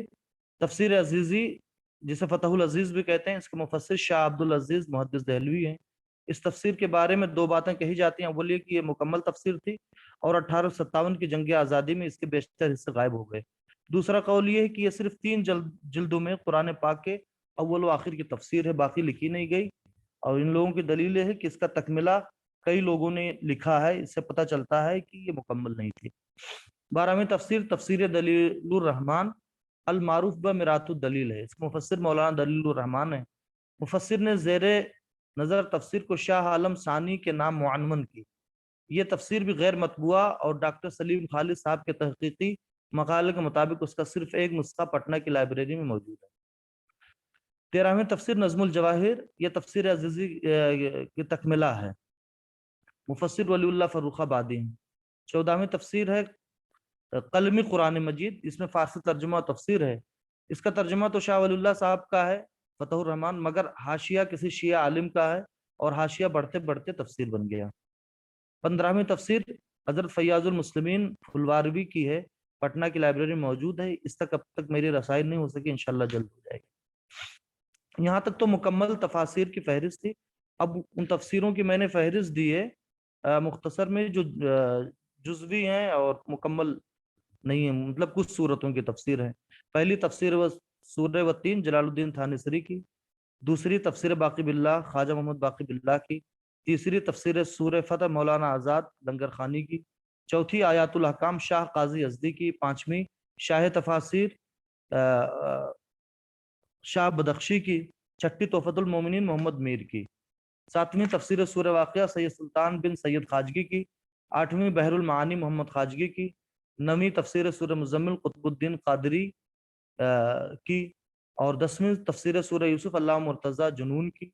تفسیر عزیزی، جسے فتح العزیز بھی کہتے ہیں، اس کے مفسر شاہ عبد العزیز محدث دہلوی ہیں۔ اس تفسیر کے بارے میں 2 باتیں کہی جاتی ہیں۔ اول یہ کہ یہ مکمل تفسیر تھی اور 1857 کی جنگ آزادی میں اس کے بیشتر حصے غائب ہو گئے۔ دوسرا قول یہ ہے کہ یہ صرف 3 جلدوں میں قرآن پاک کے اول و آخر کی تفسیر ہے، باقی لکھی نہیں گئی، اور ان لوگوں کی دلیل یہ ہے کہ اس کا تکملہ کئی لوگوں نے لکھا ہے، اس سے پتہ چلتا ہے کہ یہ مکمل نہیں تھی۔ 12ویں تفسیر تفسیر دلیل الرحمن المعروف بمرات الدلیل ہے، اس کے مفسر مولانا دلیل الرحمن ہیں۔ مفسر نے زیر نظر تفسیر کو شاہ عالم ثانی کے نام معنون کی۔ یہ تفسیر بھی غیر مطبوعہ اور ڈاکٹر سلیم خالد صاحب کے تحقیقی مقالے کے مطابق اس کا صرف ایک نسخہ پٹنہ کی لائبریری میں موجود ہے۔ 13ویں تفسیر نظم الجواہر، یہ تفسیر عزیزی کی تکملہ ہے، مفسر ولی اللہ فروخ آبادی ہیں۔ 14ویں تفسیر ہے قلمی قرآن مجید، اس میں فارسی ترجمہ و تفسیر ہے۔ اس کا ترجمہ تو شاہ ولی اللہ صاحب کا ہے فتح الرحمن، مگر حاشیہ کسی شیعہ عالم کا ہے اور حاشیہ بڑھتے بڑھتے تفسیر بن گیا۔ 15ویں تفسیر حضرت فیاض المسلمین پھلواروی کی ہے، پٹنہ کی لائبریری میں موجود ہے۔ اس تک اب تک میری رسائی نہیں ہو سکی، انشاءاللہ جلد ہو جائے گی۔ یہاں تک تو مکمل تفاسیر کی فہرست تھی۔ اب ان تفسیروں کی میں نے فہرست دی ہے مختصر میں، جو جزوی ہیں اور مکمل نہیں ہے، مطلب کچھ صورتوں کی تفسیر ہے۔ پہلی تفسیر سورہ والتین جلال الدین تھانسری کی، دوسری تفسیر باقی باللہ خواجہ محمد باقی باللہ کی، تیسری تفسیر سورہ فتح مولانا آزاد لنگر خانی کی، چوتھی آیات الاحکام شاہ قاضی ازدی کی، پانچویں شاہ تفاسیر شاہ بدخشی کی، چھٹی تحفۃ المومنین محمد میر کی، ساتویں تفسیر سورہ واقعہ سید سلطان بن سید خواجگی کی، آٹھویں بحر المعانی محمد خواجگی کی، نویں تفسیر سورہ مزمل قطب الدین قادری کی، اور 10ویں تفسیر سورہ یوسف علامہ مرتضیٰ جنون کی،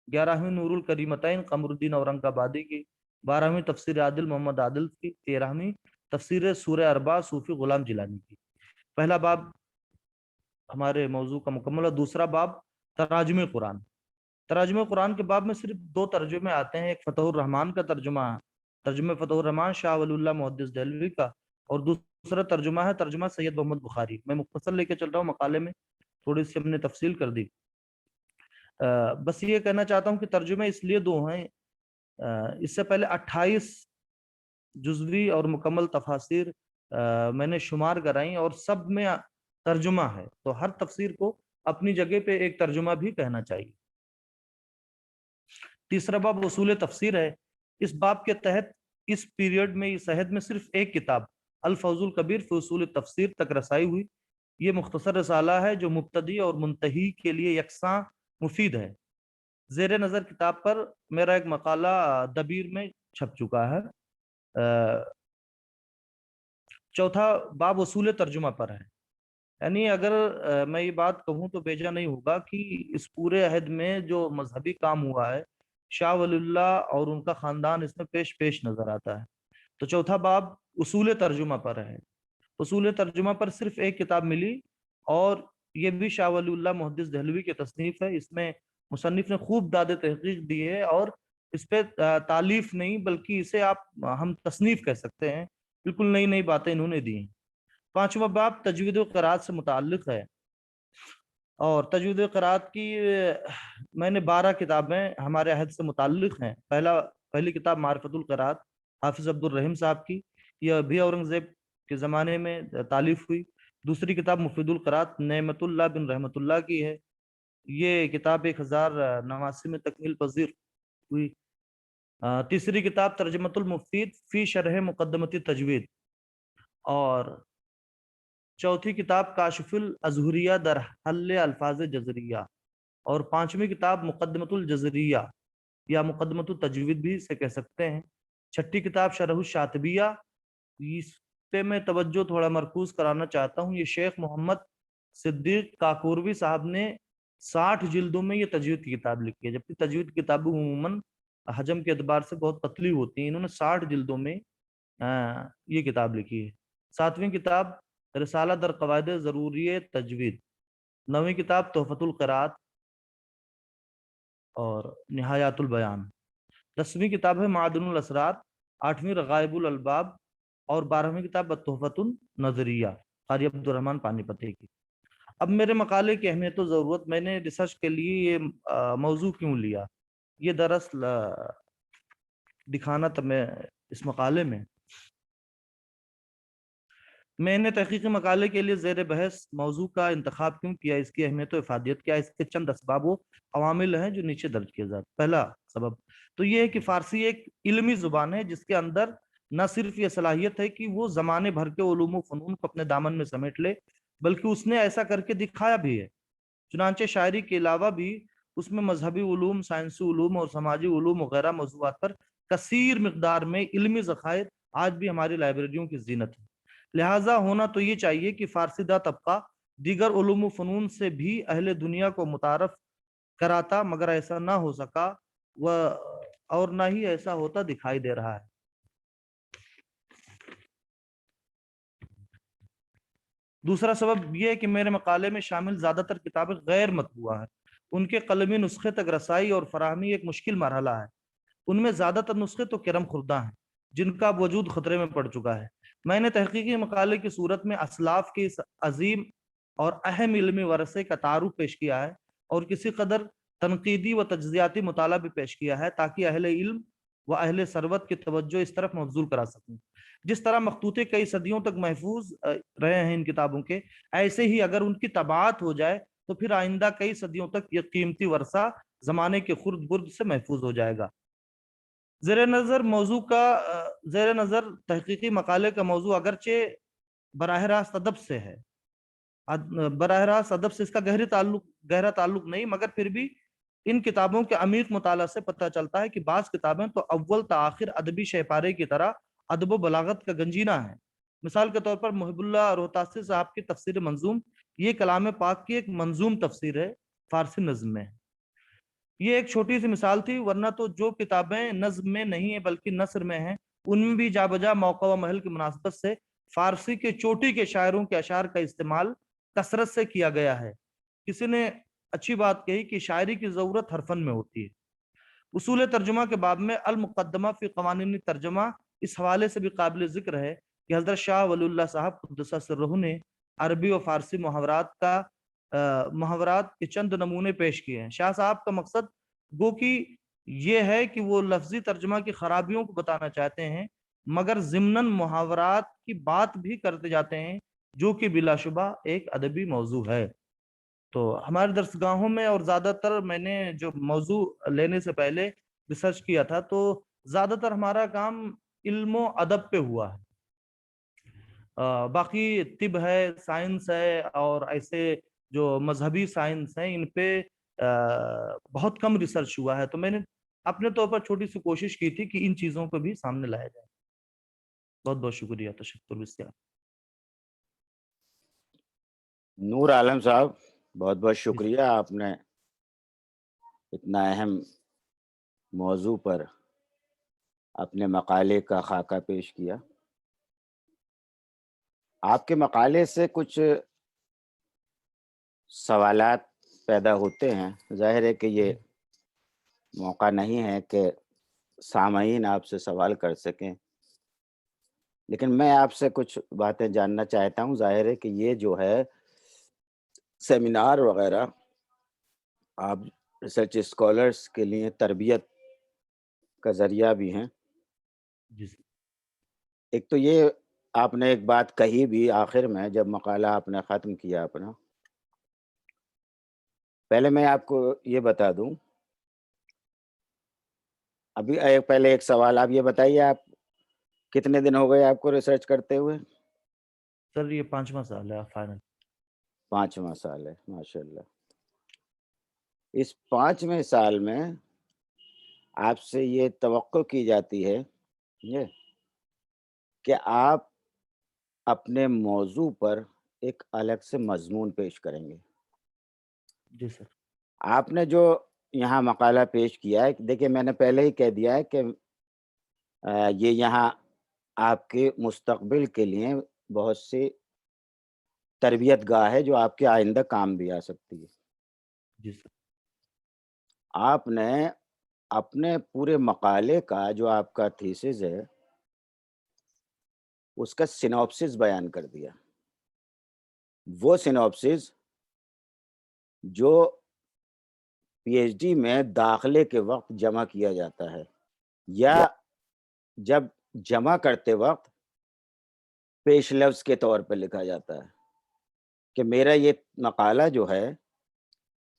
11ویں نور الکریمتین قمر الدین اورنگ آبادی کی، 12ویں تفسیر عادل محمد عادل کی، 13ویں تفسیر سورہ اربع صوفی غلام جیلانی کی۔ پہلا باب ہمارے موضوع کا مکمل ہے۔ دوسرا باب تراجم قرآن۔ تراجم قرآن کے باب میں صرف 2 ترجمے آتے ہیں، ایک فتح الرحمن کا ترجمہ ہے، ترجمہ فتح الرحمن شاہ ولی اللہ محدث دہلوی کا، اور دوسرا ترجمہ ہے ترجمہ سید محمد بخاری۔ میں مختصر لے کے چل رہا ہوں، مقالے میں تھوڑی سی ہم نے تفصیل کر دی۔ بس یہ کہنا چاہتا ہوں کہ ترجمے اس لیے 2 ہیں اس سے پہلے 28 جزوی اور مکمل تفاسیر میں نے شمار کرائیں اور سب میں ترجمہ ہے، تو ہر تفسیر کو اپنی جگہ پہ ایک ترجمہ بھی کہنا چاہیے۔ تیسرا باب اصول تفسیر ہے۔ اس باب کے تحت اس پیریڈ میں، اس عہد میں صرف ایک کتاب الفوز الکبیر فی اصول تفسیر تک رسائی ہوئی۔ یہ مختصر رسالہ ہے جو مبتدی اور منتہی کے لیے یکساں مفید ہے۔ زیر نظر کتاب پر میرا ایک مقالہ دبیر میں چھپ چکا ہے۔ چوتھا باب اصول ترجمہ پر ہے، یعنی اگر میں یہ بات کہوں تو بیجا نہیں ہوگا کہ اس پورے عہد میں جو مذہبی کام ہوا ہے شاہ ولی اللہ اور ان کا خاندان اس میں پیش نظر آتا ہے۔ تو چوتھا باب اصول ترجمہ پر ہے۔ اصول ترجمہ پر صرف ایک کتاب ملی اور یہ بھی شاہ ولی اللہ محدث دہلوی کی تصنیف ہے۔ اس میں مصنف نے خوب داد تحقیق دی ہے اور اس پہ تالیف نہیں بلکہ اسے ہم تصنیف کہہ سکتے ہیں، بالکل نئی نئی باتیں انہوں نے دی ہیں۔ پانچواں باب تجوید و قرات سے متعلق ہے، اور تجوید و قرات کی میں نے 12 کتابیں ہمارے عہد سے متعلق ہیں۔ پہلی کتاب معرفت القرات حافظ عبد الرحیم صاحب کی، یہ بھی اورنگزیب کے زمانے میں تالیف ہوئی۔ دوسری کتاب مفید القرات نعمت اللہ بن رحمت اللہ کی ہے، یہ کتاب 1089 میں تکمیل پذیر ہوئی۔ تیسری کتاب ترجمۃ المفید فی شرح مقدمتی تجوید، اور چوتھی کتاب کاشف الازہریہ در حل الفاظ جزریہ، اور پانچویں کتاب مقدمۃ الجزریہ یا مقدمۃ التجوید بھی اسے کہہ سکتے ہیں۔ چھٹی کتاب شرح الشاطبیہ، اس پہ میں توجہ تھوڑا مرکوز کرانا چاہتا ہوں۔ یہ شیخ محمد صدیق کاکوروی صاحب نے 60 جلدوں میں یہ تجوید کی کتاب لکھی ہے، جبکہ تجوید کی کتابیں عموماً حجم کے اعتبار سے بہت پتلی ہوتی ہیں، انہوں نے 60 جلدوں میں یہ کتاب لکھی ہے۔ ساتویں کتاب رسالہ در قواعد ضروری تجوید، نویں کتاب تحفۃ القرات اور نہایات البیان، 10ویں کتاب ہے معدن الاسرار، 8ویں رغائب الالباب، اور 12ویں کتاب تحفۃ النظریہ قاری عبد الرحمن پانی پتے کی۔ اب میرے مقالے کی اہمیت و ضرورت، میں نے ریسرچ کے لیے یہ موضوع کیوں لیا، یہ دراصل دکھانا تھا میں اس مقالے میں نے تحقیقی مقالے کے لیے زیر بحث موضوع کا انتخاب کیوں کیا، اس کی اہمیت و افادیت کیا، اس کے چند اسباب و عوامل ہیں جو نیچے درج کیے جاتے۔ پہلا سبب تو یہ ہے کہ فارسی ایک علمی زبان ہے جس کے اندر نہ صرف یہ صلاحیت ہے کہ وہ زمانے بھر کے علوم و فنون کو اپنے دامن میں سمیٹ لے، بلکہ اس نے ایسا کر کے دکھایا بھی ہے۔ چنانچہ شاعری کے علاوہ بھی اس میں مذہبی علوم، سائنسی علوم اور سماجی علوم وغیرہ موضوعات پر کثیر مقدار میں علمی ذخائر آج بھی ہماری لائبریریوں کی زینت ہے۔ لہٰذا ہونا تو یہ چاہیے کہ فارسی داں طبقہ دیگر علوم و فنون سے بھی اہل دنیا کو متعارف کراتا، مگر ایسا نہ ہو سکا اور نہ ہی ایسا ہوتا دکھائی دے رہا ہے۔ دوسرا سبب یہ ہے کہ میرے مقالے میں شامل زیادہ تر کتابیں غیر مطبوعہ ہیں، ان کے قلمی نسخے تک رسائی اور فراہمی ایک مشکل مرحلہ ہے۔ ان میں زیادہ تر نسخے تو کرم خوردہ ہیں جن کا وجود خطرے میں پڑ چکا ہے۔ میں نے تحقیقی مقالے کی صورت میں اسلاف کے اس عظیم اور اہم علمی ورثے کا تعارف پیش کیا ہے اور کسی قدر تنقیدی و تجزیاتی مطالعہ بھی پیش کیا ہے تاکہ اہل علم و اہل ثروت کی توجہ اس طرف مبذول کرا سکوں۔ جس طرح مخطوطے کئی صدیوں تک محفوظ رہے ہیں ان کتابوں کے، ایسے ہی اگر ان کی طباعت ہو جائے تو پھر آئندہ کئی صدیوں تک یہ قیمتی ورثہ زمانے کے خرد برد سے محفوظ ہو جائے گا۔ زیر نظر تحقیقی مقالے کا موضوع اگرچہ براہ راست ادب سے ہے، براہ راست ادب سے اس کا گہرا تعلق نہیں، مگر پھر بھی ان کتابوں کے عمیق مطالعہ سے پتہ چلتا ہے کہ بعض کتابیں تو اول تا آخر ادبی شہپارے کی طرح ادب و بلاغت کا گنجینہ ہے۔ مثال کے طور پر محب اللہ روہتاسی صاحب کی تفسیر منظوم، یہ کلام پاک کی ایک منظوم تفسیر ہے، فارسی نظم میں۔ یہ ایک چھوٹی سی مثال تھی، ورنہ تو جو کتابیں نظم میں نہیں ہیں بلکہ نثر میں ہیں ان میں بھی جا بجا موقع و محل کی مناسبت سے فارسی کے چوٹی کے شاعروں کے اشعار کا استعمال کثرت سے کیا گیا ہے۔ کسی نے اچھی بات کہی کہ شاعری کی ضرورت ہر فن میں ہوتی ہے۔ اصول ترجمہ کے باب میں المقدمہ فی قوانین ترجمہ اس حوالے سے بھی قابل ذکر ہے کہ حضرت شاہ ولی اللہ صاحب قدس سرہ نے عربی و فارسی محاورات کے چند نمونے پیش کیے ہیں۔ شاہ صاحب کا مقصد گو کہ یہ ہے کہ وہ لفظی ترجمہ کی خرابیوں کو بتانا چاہتے ہیں مگر ضمناً محاورات کی بات بھی کرتے جاتے ہیں جو کہ بلا شبہ ایک ادبی موضوع ہے۔ تو ہمارے درسگاہوں میں اور زیادہ تر میں نے جو موضوع لینے سے پہلے ریسرچ کیا تھا تو زیادہ تر ہمارا کام علم و ادب پہ ہوا ہے۔ باقی طب ہے، سائنس ہے، اور ایسے جو مذہبی سائنس ہیں ان پہ بہت کم ریسرچ ہوا ہے۔ تو میں نے اپنے طور پر چھوٹی سی کوشش کی تھی کہ ان چیزوں کو بھی سامنے لایا جائے۔ بہت بہت شکریہ، تشکر بسیار۔ نور عالم صاحب، بہت بہت شکریہ، آپ نے اتنا اہم موضوع پر اپنے مقالے کا خاکہ پیش کیا۔ آپ کے مقالے سے کچھ سوالات پیدا ہوتے ہیں، ظاہر ہے کہ یہ موقع نہیں ہے کہ سامعین آپ سے سوال کر سکیں، لیکن میں آپ سے کچھ باتیں جاننا چاہتا ہوں۔ ظاہر ہے کہ یہ جو ہے سیمینار وغیرہ آپ ریسرچ اسکالرس کے لیے تربیت کا ذریعہ بھی ہیں۔ جی سر۔ ایک تو یہ آپ نے ایک بات کہی بھی آخر میں جب مقالہ آپ نے ختم کیا اپنا، پہلے میں آپ کو یہ بتا دوں، ابھی پہلے ایک سوال آپ یہ بتائیے، آپ کتنے دن ہو گئے آپ کو ریسرچ کرتے ہوئے؟ سر یہ 5واں سال ہے فائنل۔ 5واں سال ہے، ماشاء اللہ۔ اس 5ویں سال میں آپ سے یہ توقع کی جاتی ہے کہ آپ اپنے موضوع پر ایک الگ سے مضمون پیش کریں گے۔ جی سر۔ آپ نے جو یہاں مقالہ پیش کیا ہے، دیکھیں میں نے پہلے ہی کہہ دیا ہے کہ یہ یہاں آپ کے مستقبل کے لیے بہت سی تربیت گاہ ہے جو آپ کے آئندہ کام بھی آ سکتی ہے۔ جی سر۔ آپ نے اپنے پورے مقالے کا جو آپ کا تھیسس ہے اس کا سینوپسس بیان کر دیا، وہ سینوپسس جو پی ایچ ڈی میں داخلے کے وقت جمع کیا جاتا ہے، یا جب جمع کرتے وقت پیش لفظ کے طور پہ لکھا جاتا ہے کہ میرا یہ مقالہ جو ہے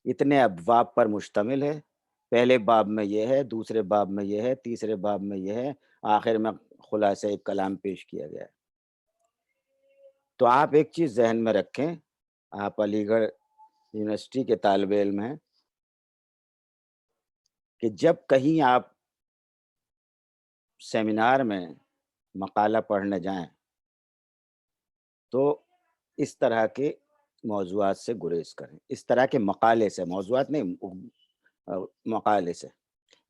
اتنے ابواب پر مشتمل ہے، پہلے باب میں یہ ہے، دوسرے باب میں یہ ہے، تیسرے باب میں یہ ہے، آخر میں خلاصہ ایک کلام پیش کیا گیا ہے۔ تو آپ ایک چیز ذہن میں رکھیں، آپ علی گڑھ یونیورسٹی کے طالب علم ہیں، کہ جب کہیں آپ سیمینار میں مقالہ پڑھنے جائیں تو اس طرح کے موضوعات سے گریز کریں، اس طرح کے مقالے سے، موضوعات نہیں، مقالے سے۔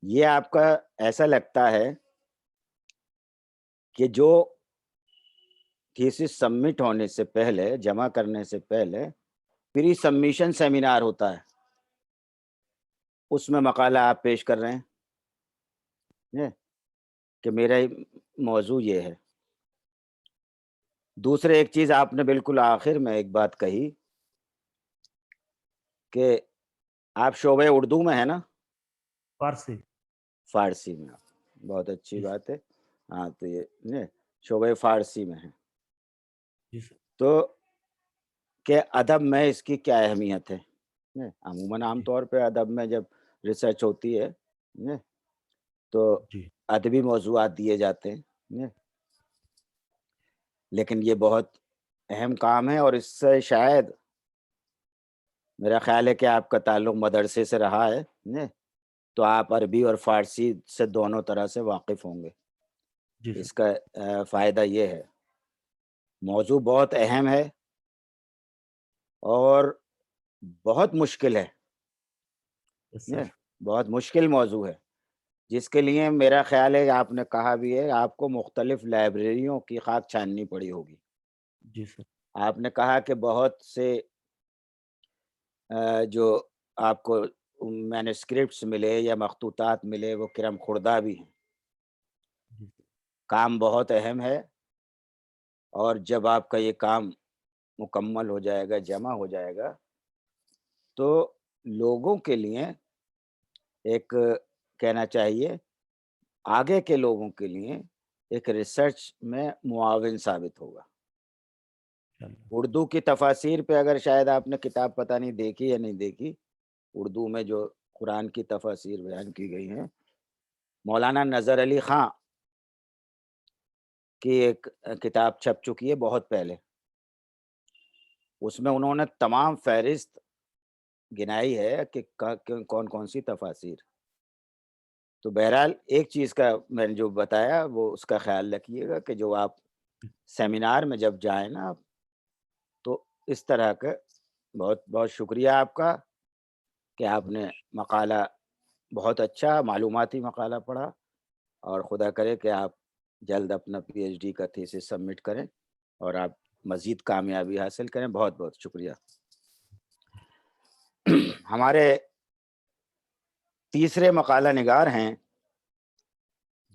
یہ آپ کا ایسا لگتا ہے کہ جو تھیسس سبمٹ ہونے سے پہلے، جمع کرنے سے پہلے پری سبمیشن سیمینار ہوتا ہے، اس میں مقالہ آپ پیش کر رہے ہیں کہ میرا موضوع یہ ہے۔ دوسرے ایک چیز آپ نے بالکل آخر میں ایک بات کہی کہ آپ شعبہ اردو میں ہے نا؟ فارسی۔ فارسی میں، بہت اچھی جی سر۔ بات ہے۔ ہاں، تو یہ شعبہ فارسی میں ہے، جی سر۔ تو کہ ادب میں اس کی کیا اہمیت ہے؟ عموماً عام جی طور پہ ادب میں جب ریسرچ ہوتی ہے تو جی ادبی موضوعات دیے جاتے ہیں، لیکن یہ بہت اہم کام ہے، اور اس سے شاید میرا خیال ہے کہ آپ کا تعلق مدرسے سے رہا ہے، تو آپ عربی اور فارسی سے دونوں طرح سے واقف ہوں گے۔ جی سر۔ اس کا فائدہ یہ ہے، موضوع بہت اہم ہے اور بہت مشکل ہے، یس سر۔ بہت مشکل موضوع ہے، جس کے لیے میرا خیال ہے، آپ نے کہا بھی ہے، آپ کو مختلف لائبریریوں کی خاک چھاننی پڑی ہوگی۔ جی سر۔ آپ نے کہا کہ بہت سے جو آپ کو مینuscripts ملے یا مخطوطات ملے وہ کرم خوردہ بھی ہیں۔ جی سر۔ کام بہت اہم ہے، اور جب آپ کا یہ کام مکمل ہو جائے گا، جمع ہو جائے گا، تو لوگوں کے لیے ایک کہنا چاہیے آگے کے لوگوں کے لیے ایک ریسرچ میں معاون ثابت ہوگا. اردو کی تفاسیر پہ اگر شاید آپ نے کتاب پتہ نہیں دیکھی یا نہیں دیکھی، اردو میں جو قرآن کی تفاسیر بیان کی گئی ہیں، مولانا نظر علی خاں کی ایک کتاب چھپ چکی ہے بہت پہلے، اس میں انہوں نے تمام فہرست گنائی ہے کہ کون کون سی تفاسیر. تو بہرحال ایک چیز کا میں نے جو بتایا وہ اس کا خیال رکھیے گا کہ جو آپ سیمینار میں جب جائیں نا آپ، تو اس طرح کا بہت بہت شکریہ آپ کا کہ آپ نے مقالہ بہت اچھا معلوماتی مقالہ پڑھا، اور خدا کرے کہ آپ جلد اپنا پی ایچ ڈی کا تھیسس سبمٹ کریں اور آپ مزید کامیابی حاصل کریں. بہت بہت شکریہ. ہمارے تیسرے مقالہ نگار ہیں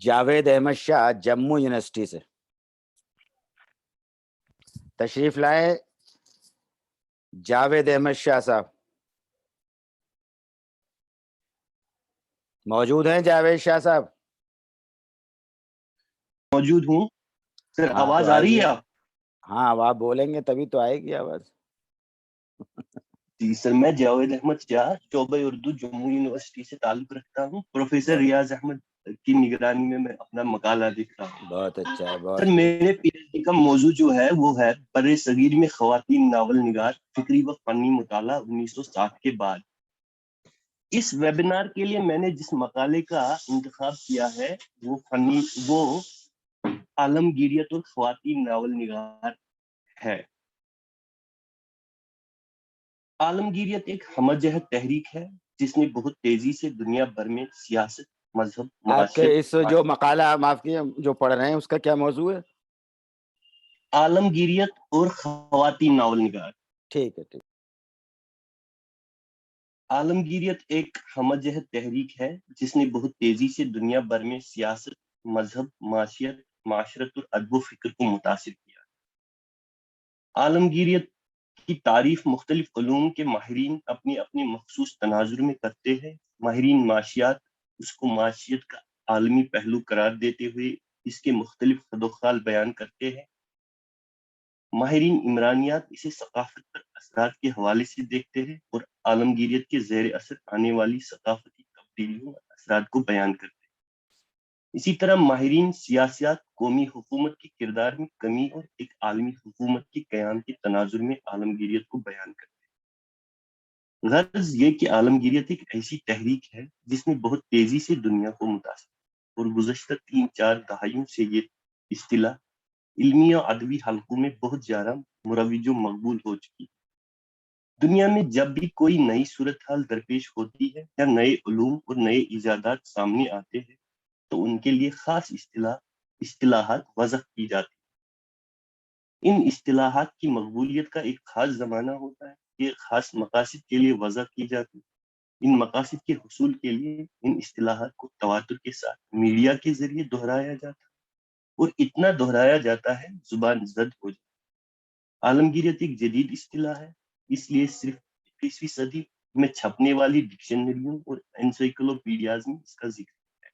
جاوید احمد شاہ جموں یونیورسٹی سے. تشریف لائے جاوید احمد شاہ صاحب. موجود ہیں جاوید شاہ صاحب؟ موجود ہوں سر. ہاں آواز تو آ رہی آئیے. ہے آپ؟ ہاں اب آپ بولیں گے تبھی تو آئے گی آواز. جی سر، میں جاوید احمد شاہ شعبہ اردو جموں یونیورسٹی سے تعلق رکھتا ہوں. پروفیسر ریاض احمد کی نگرانی میں اپنا مقالہ لکھ رہا ہوں. بہت اچھا ہے، سر بہت خوب. میرے پی ایچ ڈی کا موضوع جو ہے وہ ہے بر صغیر میں خواتین ناول نگار، فکری و فنی مطالعہ 1960 کے بعد. اس ویبینار کے لیے میں نے جس مقالے کا انتخاب کیا ہے وہ عالمگیریت اور خواتین ناول نگار ہے. عالمگیریت ایک ہمہ جہت تحریک ہے جس نے بہت تیزی سے دنیا بھر میں سیاست، مذہب، آپ کے معاشرت، اس جو مقالہ معاف کیے جو پڑھ رہے ہیں اس کا کیا موضوع ہے؟ عالمگیریت اور خواتین ناول نگار. ٹھیک ہے، ٹھیک. عالمگیریت ایک ہمہ جہت تحریک ہے جس نے بہت تیزی سے دنیا بھر میں سیاست، مذہب، معاشرت اور ادب و فکر کو متاثر کیا. عالمگیریت کی تعریف مختلف علوم کے ماہرین اپنی اپنی مخصوص تناظر میں کرتے ہیں. ماہرین معاشیات اس کو معاشیت کا عالمی پہلو قرار دیتے ہوئے اس کے مختلف خدوخال بیان کرتے ہیں. ماہرین عمرانیات اسے ثقافت پر اثرات کے حوالے سے دیکھتے ہیں اور عالمگیریت کے زیر اثر آنے والی ثقافتی تبدیلیوں اور اثرات کو بیان کرتے ہیں. اسی طرح ماہرین سیاسیات قومی حکومت کے کردار میں کمی اور ایک عالمی حکومت کے قیام کے تناظر میں عالمگیریت کو بیان کرتے ہیں. غرض یہ کہ عالمگیریت ایک ایسی تحریک ہے جس نے بہت تیزی سے دنیا کو متاثر اور گزشتہ 3-4 دہائیوں سے یہ اصطلاح علمی اور ادبی حلقوں میں بہت زیادہ مروج و مقبول ہو چکی. دنیا میں جب بھی کوئی نئی صورتحال درپیش ہوتی ہے یا نئے علوم اور نئے ایجادات سامنے آتے ہیں تو ان کے لیے خاص اصطلاحات وضع کی جاتی ہیں. ان اصطلاحات کی مقبولیت کا ایک خاص زمانہ ہوتا ہے. یہ خاص مقاصد کے لیے وضع کی جاتی ہے. ان مقاصد کے حصول کے لیے ان اصطلاحات کو تواتر کے ساتھ میڈیا کے ذریعے دہرایا جاتا ہے اور اتنا دہرایا جاتا ہے زبان زد ہو جاتی. عالمگیریت ایک جدید اصطلاح ہے، اس لیے صرف 21ویں صدی میں چھپنے والی ڈکشنریوں اور انسائکلوپیڈیاز میں اس کا ذکر ہے.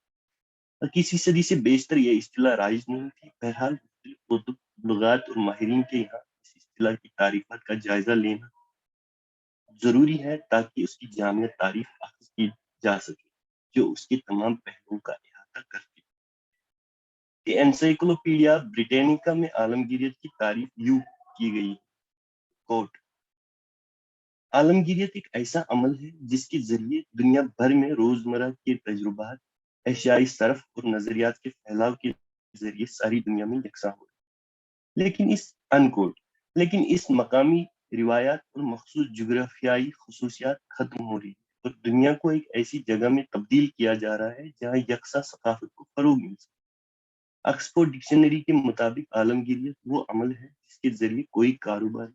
21ویں صدی سے بیشتر یہ اصطلاح رائج نہیں تھی. بہرحال مختلف کتب، لغات اور ماہرین کے یہاں اس اصطلاح کی تعریفات کا جائزہ لینا ضروری ہے تاکہ اس کی جامع تعریف اخذ کی جا سکے جو اس کے تمام پہلوؤں کا احاطہ کرتی ہے. انسائکلوپیڈیا بریٹینیکا میں عالمگیریت کی تعریف یوں کی گئی: کوٹ: عالمگیریت ایک ایسا عمل ہے جس کے ذریعے دنیا بھر میں روزمرہ کے تجربات، اشیائی صرف اور نظریات کے پھیلاؤ کے ذریعے ساری دنیا میں یکساں ہو لیکن اس مقامی روایات اور مخصوص جغرافیائی خصوصیات ختم ہو رہی ہے اور دنیا کو ایک ایسی جگہ میں تبدیل کیا جا رہا ہے جہاں یکساں ثقافت کو فروغ مل سکے. آکسفورڈ ڈکشنری کے مطابق عالمگیریت وہ عمل ہے جس کے ذریعے کوئی کاروبار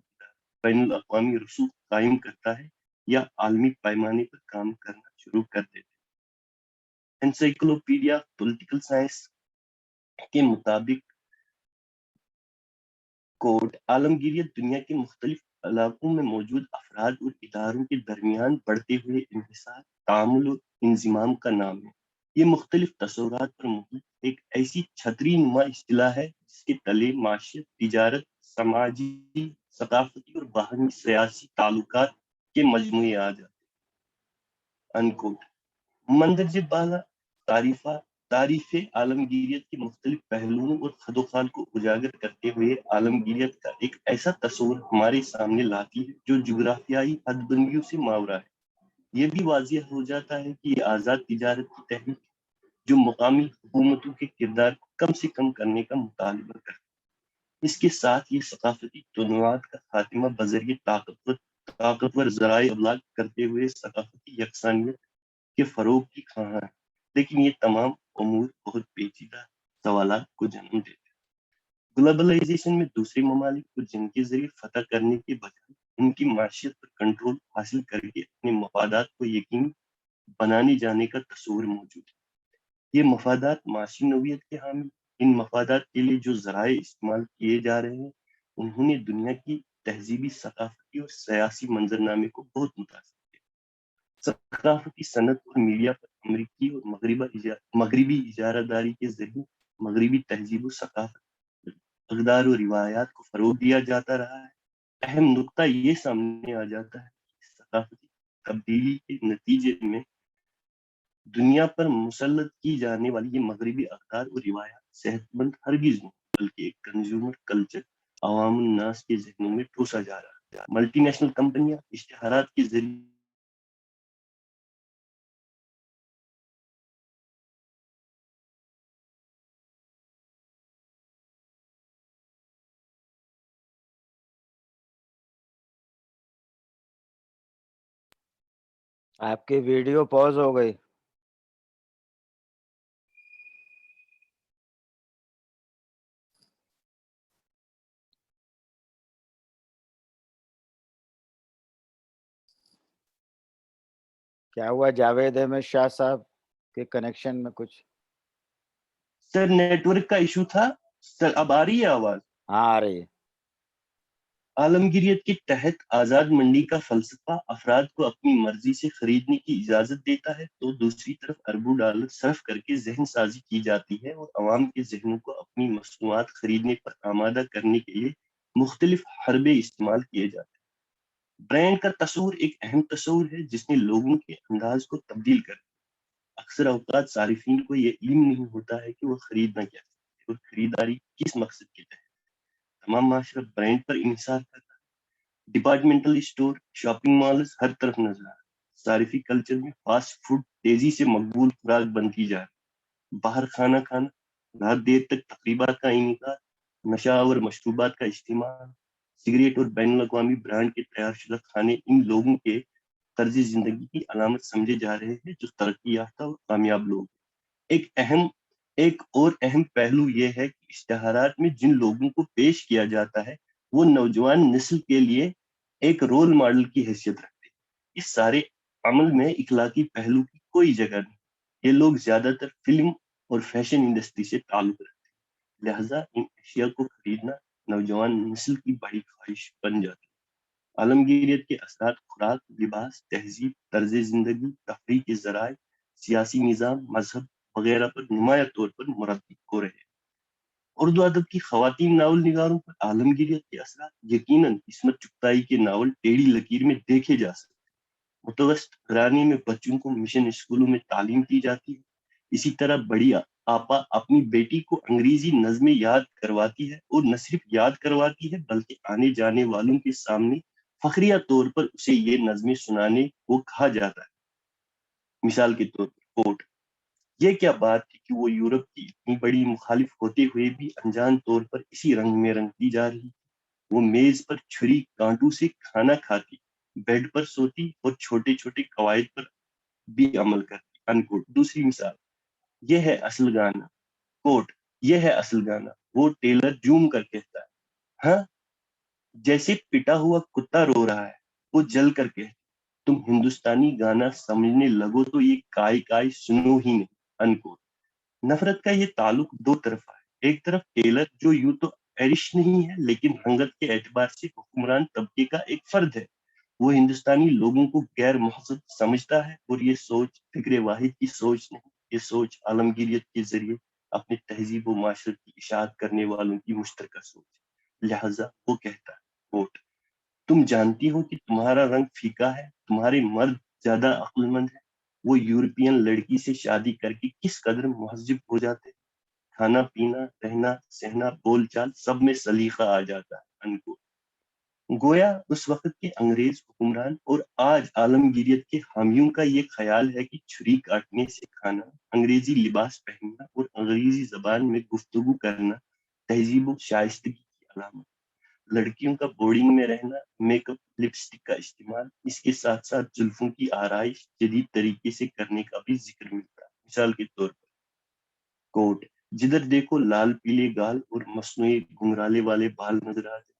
بین الاقوامی رسوخ قائم کرتا ہے یا عالمی پیمانے پر کام کرنا شروع کر دیتا ہے. انسائکلوپیڈیا پولیٹیکل سائنس کے مطابق کوٹ: عالمگیریت دنیا کے مختلف علاقوں میں موجود افراد اور اداروں کے درمیان بڑھتے ہوئے انحصار، تعامل اور انضمام کا نام ہے یہ مختلف تصورات پر مبنی ایک ایسی چھتری نما اصطلاح ہے جس کے تلے معاشیت، تجارت، سماجی، ثقافتی اور باہمی سیاسی تعلقات کے مجموعے آ جاتے ہیں۔ انکوٹ۔ مندرجہ بالا تعریف عالمگیریت کے مختلف پہلوؤں اور خد و خال کو اجاگر کرتے ہوئے عالمگیریت کا ایک ایسا تصور ہمارے سامنے لاتی ہے جو جغرافیائی حد بندیوں سے ماورا ہے۔ یہ بھی واضح ہو جاتا ہے کہ یہ آزاد تجارت کی تحریک جو مقامی حکومتوں کے کردار کو کم سے کم کرنے کا مطالبہ کرتی ہے۔ اس کے ساتھ یہ ثقافتی تنوعات کا خاتمہ بذریعہ طاقتور ذرائع ابلاغ کرتے ہوئے ثقافتی یکسانیت کے فروغ کی خواہاں ہے۔ لیکن یہ تمام امور بہت پیچیدہ سوالات کو جنم دیتے ہیں۔ گلوبلائزیشن میں دوسرے ممالک کو جن کے ذریعے فتح کرنے کے بجائے ان کی معیشت پر کنٹرول حاصل کر کے اپنے مفادات کو یقینی بنانے جانے کا تصور موجود ہے۔ یہ مفادات معاشی نوعیت کے حامی، ان مفادات کے لیے جو ذرائع استعمال کیے جا رہے ہیں انہوں نے دنیا کی تہذیبی، ثقافتی اور سیاسی منظرنامے کو بہت متاثر کیا۔ ثقافتی صنعت اور میڈیا پر امریکی اور مغربی اجارہ داری کے ذریعے مغربی تہذیب و ثقافت، اقدار و روایات کو فروغ دیا جاتا رہا ہے۔ اہم نقطہ یہ سامنے آ جاتا ہے کہ ثقافتی تبدیلی کے نتیجے میں دنیا پر مسلط کی جانے والی یہ مغربی اقدار اور روایات صحت مند ہرگز نہیں، بلکہ ایک کنزیومر کلچر عوام الناس کے ذہنوں میں ٹھوسا جا رہا ہے۔ ملٹی نیشنل کمپنیاں اشتہارات کے ذریعے آپ کی ویڈیو پاز ہو گئی۔ کیا ہوا جاوید احمد شاہ صاحب کے کنیکشن میں کچھ؟ سر نیٹ ورک کا ایشو تھا سر، اب آ رہی ہے آواز؟ ہاں آ رہی ہے۔ عالمگیریت کے تحت آزاد منڈی کا فلسفہ افراد کو اپنی مرضی سے خریدنے کی اجازت دیتا ہے، تو دوسری طرف اربوں ڈالر صرف کر کے ذہن سازی کی جاتی ہے اور عوام کے ذہنوں کو اپنی مصنوعات خریدنے پر آمادہ کرنے کے لیے مختلف حربے استعمال کیے جاتے ہیں۔ برانڈ کا تصور ایک اہم تصور ہے جس نے لوگوں کے انداز کو تبدیل کر دیا۔ اکثر اوقات صارفین کو یہ علم نہیں ہوتا ہے کہ وہ خریدنا کیا چاہتے ہیں اور خریداری کس مقصد کے تحت۔ تمام معاشرہ برانڈ پر انحصار کرتا ہے۔ ڈپارٹمنٹل اسٹور، شاپنگ مالز ہر طرف نظر آ رہا ہے۔ صارفی کلچر میں فاسٹ فوڈ تیزی سے مقبول خوراک بنتی جا رہی ہے۔ باہر کھانا کھانا، رات دیر تک تقریبات کا انعقاد، نشہ آور مشروبات کا استعمال، سگریٹ اور بین الاقوامی برانڈ کے تیار شدہ کھانے ان لوگوں کے طرز زندگی کی علامت سمجھے جا رہے ہیں جو ترقی یافتہ اور کامیاب لوگ ہیں۔ ایک اور اہم پہلو یہ ہے کہ اشتہارات میں جن لوگوں کو پیش کیا جاتا ہے وہ نوجوان نسل کے لیے ایک رول ماڈل کی حیثیت رکھتے ہیں۔ اس سارے عمل میں اخلاقی پہلو کی کوئی جگہ نہیں۔ یہ لوگ زیادہ تر فلم اور فیشن انڈسٹری سے تعلق رکھتے ہیں، لہذا ان اشیاء کو خریدنا نوجوان نسل کی بڑی خواہش بن جاتی ہے۔ عالمگیریت کے اثرات خوراک، لباس، تہذیب، طرز زندگی، تفریح کے ذرائع، سیاسی نظام، مذہب وغیرہ پر نمایاں طور پر مرتب ہو رہے ہیں۔ اردو ادب کی خواتین ناول نگاروں پر عالمگیریت کے اثرات یقیناً عصمت چغتائی کے ناول ٹیڑھی لکیر میں دیکھے جا سکتے ہیں۔ متوسط گھرانے میں بچوں کو مشن اسکولوں میں تعلیم دی جاتی ہے۔ اسی طرح بڑی آپا اپنی بیٹی کو انگریزی نظمیں یاد کرواتی ہے، اور نہ صرف یاد کرواتی ہے بلکہ آنے جانے والوں کے سامنے فخریہ طور پر اسے یہ نظمیں سنانے کو کہا جاتا ہے۔ مثال کے طور پر کوٹ، یہ کیا بات تھی کہ وہ یورپ کی اتنی بڑی مخالف ہوتے ہوئے بھی انجان طور پر اسی رنگ میں رنگتی جا رہی تھی۔ وہ میز پر چھری کانٹوں سے کھانا کھاتی، بیڈ پر سوتی اور چھوٹے چھوٹے قواعد پر بھی عمل کرتی۔ انکوٹ۔ دوسری مثال، یہ ہے اصل گانا، کوٹ، یہ ہے اصل گانا، وہ ٹیلر جوم کر کہتا ہے، ہاں جیسے پٹا ہوا کتا رو رہا ہے، وہ جل کر کہتا، تم ہندوستانی گانا سمجھنے لگو تو یہ کائی سنو ہی نہیں۔ انکوٹ۔ نفرت کا یہ تعلق دو طرفہ ہے۔ ایک طرف ٹیلر جو یوں تو ایرش نہیں ہے لیکن رنگت کے اعتبار سے حکمران طبقے کا ایک فرد ہے، وہ ہندوستانی لوگوں کو غیر مہذب سمجھتا ہے، اور یہ سوچ فکر واحد کی سوچ نہیں، یہ سوچ عالمگیریت کے ذریعے اپنے تہذیب و معاشرت کی اشاعت کرنے والوں کی مشترکہ سوچ ہے۔ لہذا وہ کہتا ہے کوٹ، تم جانتی ہو کہ تمہارا رنگ پھیکا ہے، تمہارے مرد زیادہ عقل مند ہے، وہ یورپین لڑکی سے شادی کر کے کس قدر مہذب ہو جاتے، کھانا پینا رہنا سہنا بول چال سب میں سلیقہ آ جاتا ہے انکو۔ گویا اس وقت کے انگریز حکمران اور آج عالمگیریت کے حامیوں کا یہ خیال ہے کہ چھری کاٹنے سے کھانا، انگریزی لباس پہننا اور انگریزی زبان میں گفتگو کرنا تہذیب و شائستگی کی علامت۔ لڑکیوں کا بورڈنگ میں رہنا، میک اپ لپسٹک کا استعمال، اس کے ساتھ ساتھ زلفوں کی آرائش جدید طریقے سے کرنے کا بھی ذکر ملتا ہے۔ مثال کے طور پر کوٹ، جدھر دیکھو لال پیلے گال اور مصنوعی گھنگرالے والے بال نظر آتے،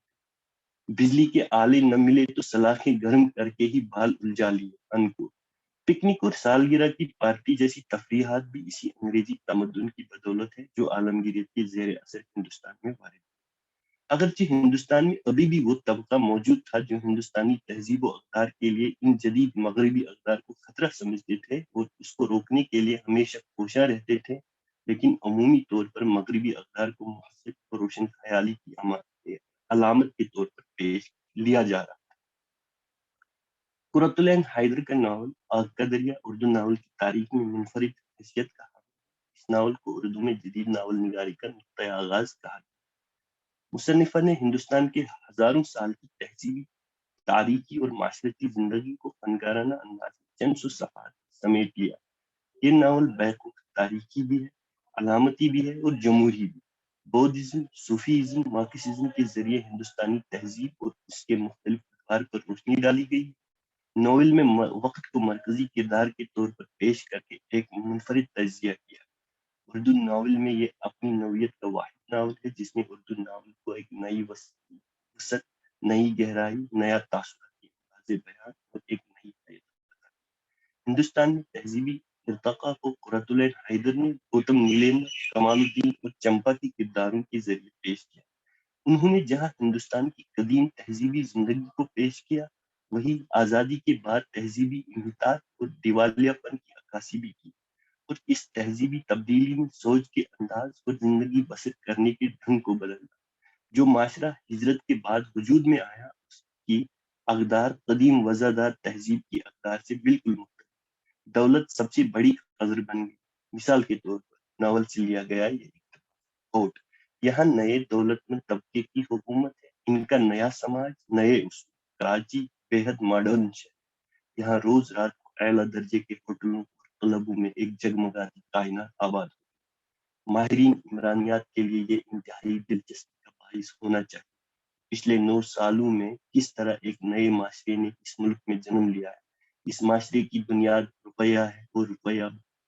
بجلی کے آلے نہ ملے تو سلاخیں گرم کر کے ہی بال الجھا لیے انکو۔ پکنک اور سالگرہ کی پارٹی جیسی تفریحات بھی اسی انگریزی تمدن کی بدولت ہے جو عالمگیریت کے زیر اثر ہندوستان میں وارد۔ اگرچہ ہندوستان میں ابھی بھی وہ طبقہ موجود تھا جو ہندوستانی تہذیب و اقدار کے لیے ان جدید مغربی اقدار کو خطرہ سمجھتے تھے اور اس کو روکنے کے لیے ہمیشہ کوشاں رہتے تھے، لیکن عمومی طور پر مغربی اقدار کو محسن اور روشن خیالی کی علامت کے طور پر پیش لیا جا رہا۔ قرۃ العین حیدر کا ناول آگ کا دریا اردو ناول کی تاریخ میں منفرد حیثیت کا حامل ہے۔ اس ناول کو اردو میں جدید ناول نگاری کا نقطۂ آغاز کہا گیا۔ مصنفہ نے ہندوستان کے ہزاروں سال کی تہذیبی، تاریخی اور معاشرتی زندگی کو فنکارانہ انداز میں چند سو صفحات سمیٹ لیا۔ یہ ناول بیک وقت تاریخی بھی ہے، علامتی بھی ہے اور جمہوری بھی۔ بودھزم، صوفیزم، مارکسزم کے ذریعے ہندوستانی تہذیب اور اس کے مختلف اقدار پر روشنی ڈالی گئی۔ ناول میں وقت کو مرکزی کردار کے طور پر پیش کر کے ایک منفرد تجزیہ کیا۔ اردو ناول میں یہ اپنی نوعیت کا واحد ناول ہے جس نے اردو ناول کو ایک نئی وسعت، نئی گہرائی، نیا تاثراتی انداز بیان اور ایک نئی حیت عطا کی۔ ہندوستان میں تہذیبی ارتقاء کو قرۃ العین حیدر نے گوتم نیلیندر، کمال الدین اور چمپا کے کرداروں کے ذریعے پیش کیا۔ انہوں نے جہاں ہندوستان کی قدیم تہذیبی زندگی کو پیش کیا، وہی آزادی کے بعد تہذیبی انحطاط اور دیوالیہ پن کی عکاسی بھی کی، اور اس تہذیبی تبدیلی میں سوچ کے انداز اور زندگی بسر کرنے کے ڈھنگ کو بدلا۔ جو معاشرہ ہجرت کے بعد وجود میں آیا، اس کی اقدار قدیم وزادار تہذیب کی اقدار سے بالکل مختلف۔ دولت سب سے بڑی قدر بن گئی۔ مثال کے طور پر ناول سے لیا گیا یہ کوٹ، یہاں نئے دولت مند طبقے کی حکومت ہے، ان کا نیا سماج، نئے اصول۔ کراچی بے حد ماڈرن شہر، یہاں روز رات کو اعلیٰ درجے کے ہوٹلوں اور کلبوں میں ایک جگمگاتی کائنات آباد ہو۔ ماہرین عمرانیات کے لیے یہ انتہائی دلچسپی کا باعث ہونا چاہیے پچھلے 9 سالوں میں کس طرح ایک نئے معاشرے نے اس ملک میں جنم لیا ہے۔ اس معاشرے کی بنیاد روپیہ ہے اور روپیہ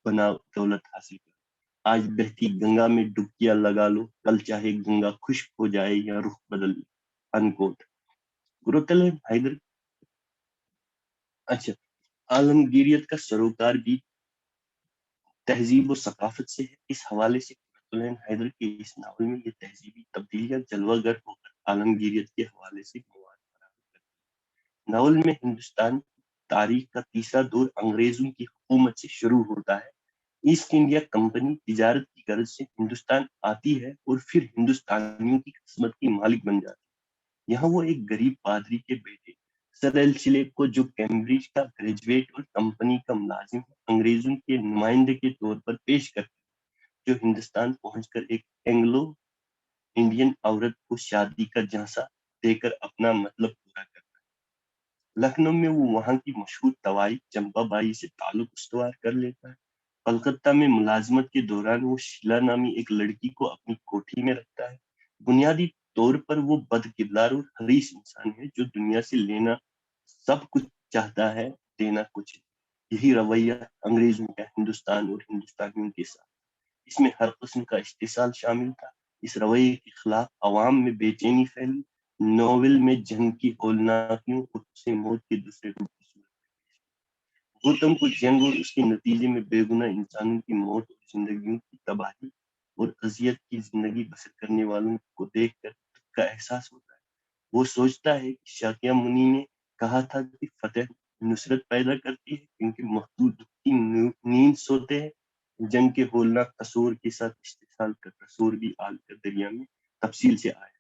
بنا دولت حاصل کرو۔ آج بہتی گنگا میں ڈبکیاں لگا لو، کل چاہے گنگا خشک ہو جائے یا رخ بدل لے انکوٹ۔ قرۃ العین حیدر عالمگیریت کا سروکار بھی تہذیب و ثقافت سے ہے۔ اس حوالے سے قرۃ العین حیدر کے اس ناول میں یہ تہذیبی تبدیلیاں جلوہ گر ہو کر عالمگیریت کے حوالے سے مواد فراہم کرتی ہیں۔ ناول میں ہندوستان تاریخ کا تیسرا دور انگریزوں کی حکومت سے شروع ہوتا ہے۔ ایسٹ انڈیا کمپنی تجارت کی غرض سے ہندوستان آتی ہے اور پھر ہندوستانیوں کی قسمت کی مالک بن جاتی ہے۔ یہاں وہ ایک غریب پادری کے بیٹے سر ایلچلیک کو، جو کیمبرج کا گریجویٹ اور کمپنی کا ملازم ہے، انگریزوں کے نمائندے کے طور پر پیش کرتے ہیں، جو ہندوستان پہنچ کر ایک اینگلو انڈین عورت کو شادی کا جھانسا دے کر اپنا مطلب پورا کرتا ہے۔ لکھنؤ میں وہ وہاں کی مشہور طوائی چمپا بائی سے تعلق استوار کر لیتا ہے۔ کلکتہ میں ملازمت کے دوران وہ شیلا نامی ایک لڑکی کو اپنی کوٹھی میں رکھتا ہے۔ بنیادی طور پر وہ بد کردار اور حریص انسان ہے جو دنیا سے لینا سب کچھ چاہتا ہے، دینا کچھ نہیں۔ یہی رویہ انگریزوں کا ہندوستان اور ہندوستانیوں کے ساتھ، اس میں ہر قسم کا استحصال شامل تھا۔ اس رویے کے خلاف عوام میں بے چینی پھیلی۔ ناول میں جنگ کی ہولناکیوں اور اسے موت کے دوسرے روپ کی صورت میں گوتم کو جنگ اور اس کے نتیجے میں بے گناہ انسانوں کی موت اور زندگیوں کی تباہی اور اذیت کی زندگی بسر کرنے والوں کو دیکھ کر دکھ کا احساس ہوتا ہے۔ وہ سوچتا ہے کہ شاکیہ منی نے کہا تھا کہ فتح نصرت پیدا کرتی ہے، کیونکہ محدود کی نیند سوتے ہیں جنگ کے ہولناک قصور کے ساتھ استحصال کا قصور بھی آل کا دریا میں تفصیل سے آیا۔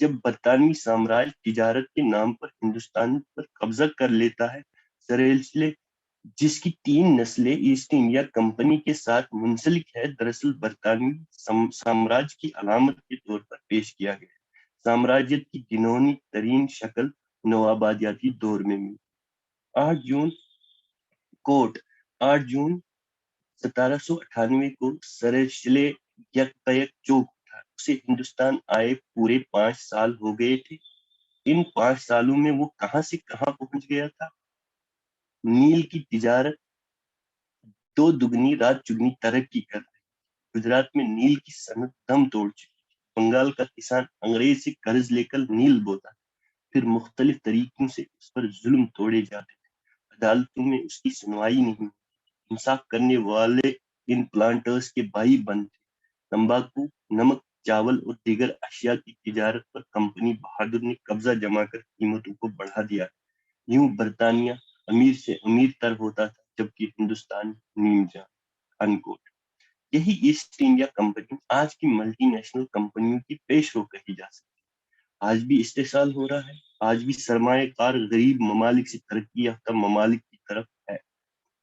جب برطانوی سامراج تجارت کے نام پر ہندوستان پر قبضہ کر لیتا ہے، سلسلے جس کی 3 نسلیں ایسٹ انڈیا کمپنی کے ساتھ منسلک ہے، دراصل برطانوی سامراج کی علامت کے طور پر پیش کیا گیا۔ سامراجیت کی گنہونی ترین شکل نوآبادیاتی دور میں ملی۔ 8 جون 1798 کو سلسلے یک پیک چوک اٹھا۔ اسے ہندوستان آئے پورے 5 سال ہو گئے تھے۔ ان 5 سالوں میں وہ کہاں سے کہاں پہنچ گیا تھا؟ نیل کی تجارت 2 دگنی رات چگنی ترقی کر رہی۔ گجرات میں نیل کی صنعت دم توڑ چکی تھی۔ بنگال کا کسان انگریز سے قرض لے کر نیل بوتا، پھر مختلف طریقوں سے اس پر ظلم توڑے جاتے تھے۔ عدالتوں میں اس کی سنوائی نہیں ہوتی۔ انصاف کرنے والے ان پلانٹرز کے بھائی بند تھے۔ تمباکو، نمک، چاول اور دیگر اشیاء کی تجارت پر کمپنی بہادر نے قبضہ جما کر قیمتوں کو بڑھا دیا۔ یوں برطانیہ امیر سے امیر تر ہوتا تھا، جبکہ ہندوستان نیم جان۔ انکوٹ۔ یہی ایسٹ انڈیا کمپنی آج کی ملٹی نیشنل کمپنیوں کی پیش رو کہی جا سکتی ہے۔ آج بھی استحصال ہو رہا ہے، آج بھی سرمایہ کار غریب ممالک سے ترقی یافتہ ممالک کی طرف ہے۔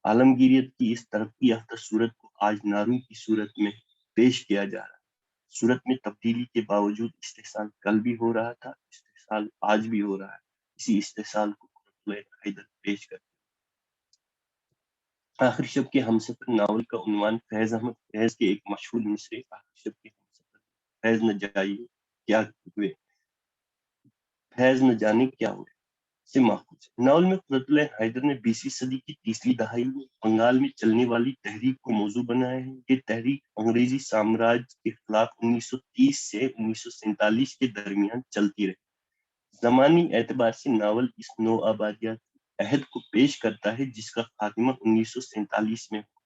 عالمگیریت کی اس ترقی یافتہ صورت کو آج ناروں کی صورت میں پیش کیا جا رہا ہے۔ صورت میں تبدیلی کے باوجود استحصال کل بھی ہو رہا تھا، استحصال آج بھی ہو رہا ہے۔ اسی استحصال کو حیدر پیش کرتے آخر شب کے ہمسفر ناول کا عنوان فیض احمد فیض کے ایک مشہور مصرے آخر شب کے ہمسفر فیض نہ جائیے کیا ہوئے، فیض نہ جانے کیا ہوئے سے ماخوذ ہے۔ ناول میں قدرت اللہ حیدر نے 20ویں صدی کی تیسری دہائی میں بنگال میں چلنے والی تحریک کو موضوع بنایا ہے۔ یہ تحریک انگریزی سامراج کے خلاف 1930 سے 1947 کے درمیان چلتی رہی۔ زمانی اعتبار سے ناول اس نوآبادیاتی عہد کو پیش کرتا ہے جس کا خاتمہ 1947 میں ہوا۔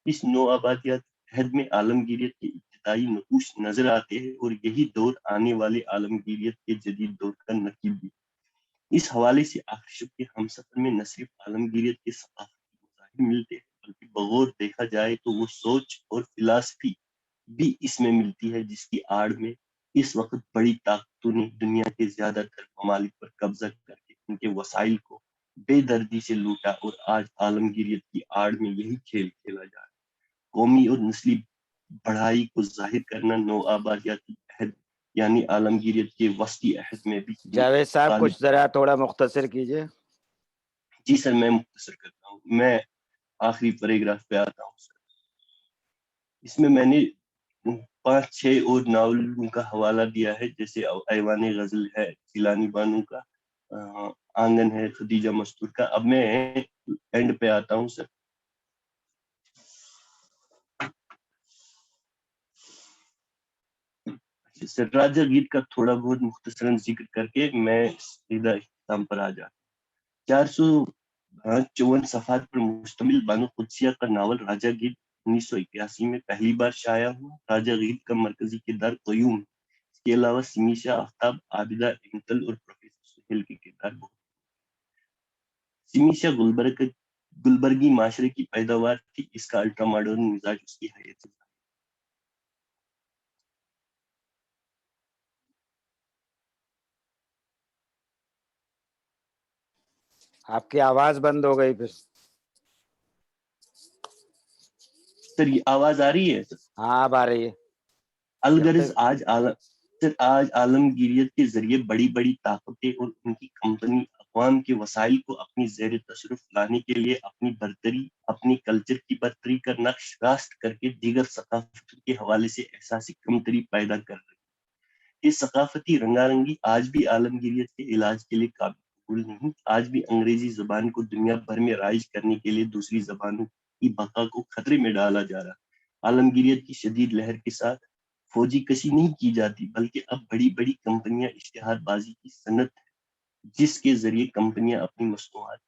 اس نوآبادیاتی عہد میں عالمگیریت کے ابتدائی نقوش نظر آتے ہیں اور یہی دور آنے والے عالمگیریت کے جدید دور کا نقیب بھی۔ اس حوالے سے آخر شب کے ہمسفر میں نہ صرف عالمگیریت کے ثقافتی مظاہر ملتے ہیں بلکہ بغور دیکھا جائے تو وہ سوچ اور فلسفی بھی اس میں ملتی ہے جس کی آڑ میں اس وقت بڑی طاقتوں نے دنیا کے زیادہ تر ممالک پر قبضہ کر کے ان کے وسائل کو بے دردی سے لوٹا، اور آج عالمگیریت کی آڑ میں یہی کھیل کھیلا جا رہا ہے۔ قومی اور نسلی بڑھائی کو ظاہر کرنا نوآبادیاتی عہد یعنی عالمگیریت کے وسطی عہد میں بھی جاوید صاحب کچھ ذرا تھوڑا مختصر کیجئے۔ جی سر، میں مختصر کرتا ہوں۔ میں آخری پیراگراف پہ آتا ہوں سر۔ اس میں نے 5-6 اور ناولوں کا حوالہ دیا ہے، جیسے ایوان غزل ہے گیلانی بانو کا، آنگن ہے خدیجہ مستور کا۔ اب میں اینڈ پہ آتا ہوں سر۔ سر راجہ گیت کا تھوڑا بہت مختصراً ذکر کر کے میں سیدھا اختتام پر آ جاتا ہوں۔ 454 صفحات پر مشتمل بانو قدسیہ کا ناول راجہ گیت 1981 میں پہلی بار شائع ہوا۔ راجہ گیت کا مرکزی کردار قیوم ہے۔ اس کے علاوہ سمیشا آفتاب، عابدہ انتل اور پروفیسر سہیل کے کردار بہت۔ سمیشا گلبرگی معاشرے کی پیداوار تھی، اس کا الٹرا ماڈرن مزاج اس کی حیثیت سے۔ آپ کی آواز بند ہو گئی پھر۔ سر یہ آواز آ رہی ہے سر؟ ہاں اب آ رہی ہے۔ الغرض آج عالمگیریت کے ذریعے بڑی بڑی طاقتیں اور ان کی کمپنی اقوام کے وسائل کو اپنی زیر تصرف لانے کے لیے اپنی برتری، اپنی کلچر کی برتری کا نقش راست کر کے دیگر ثقافتوں کے حوالے سے احساسی کمتری پیدا کر رہی ہے۔ یہ ثقافتی رنگا رنگی آج بھی عالمگیریت کے علاج کے لیے قابل قبول نہیں۔ آج بھی انگریزی زبان کو دنیا بھر میں رائج کرنے کے لیے دوسری زبانوں کی بقا کو خطرے میں ڈالا جا رہا ہے۔ عالمگیریت کی شدید لہر کے ساتھ فوجی کشی نہیں کی جاتی، بلکہ اب بڑی بڑی کمپنیاں اشتہار بازی کی صنعت ہے جس کے ذریعے کمپنیاں اپنی مصنوعات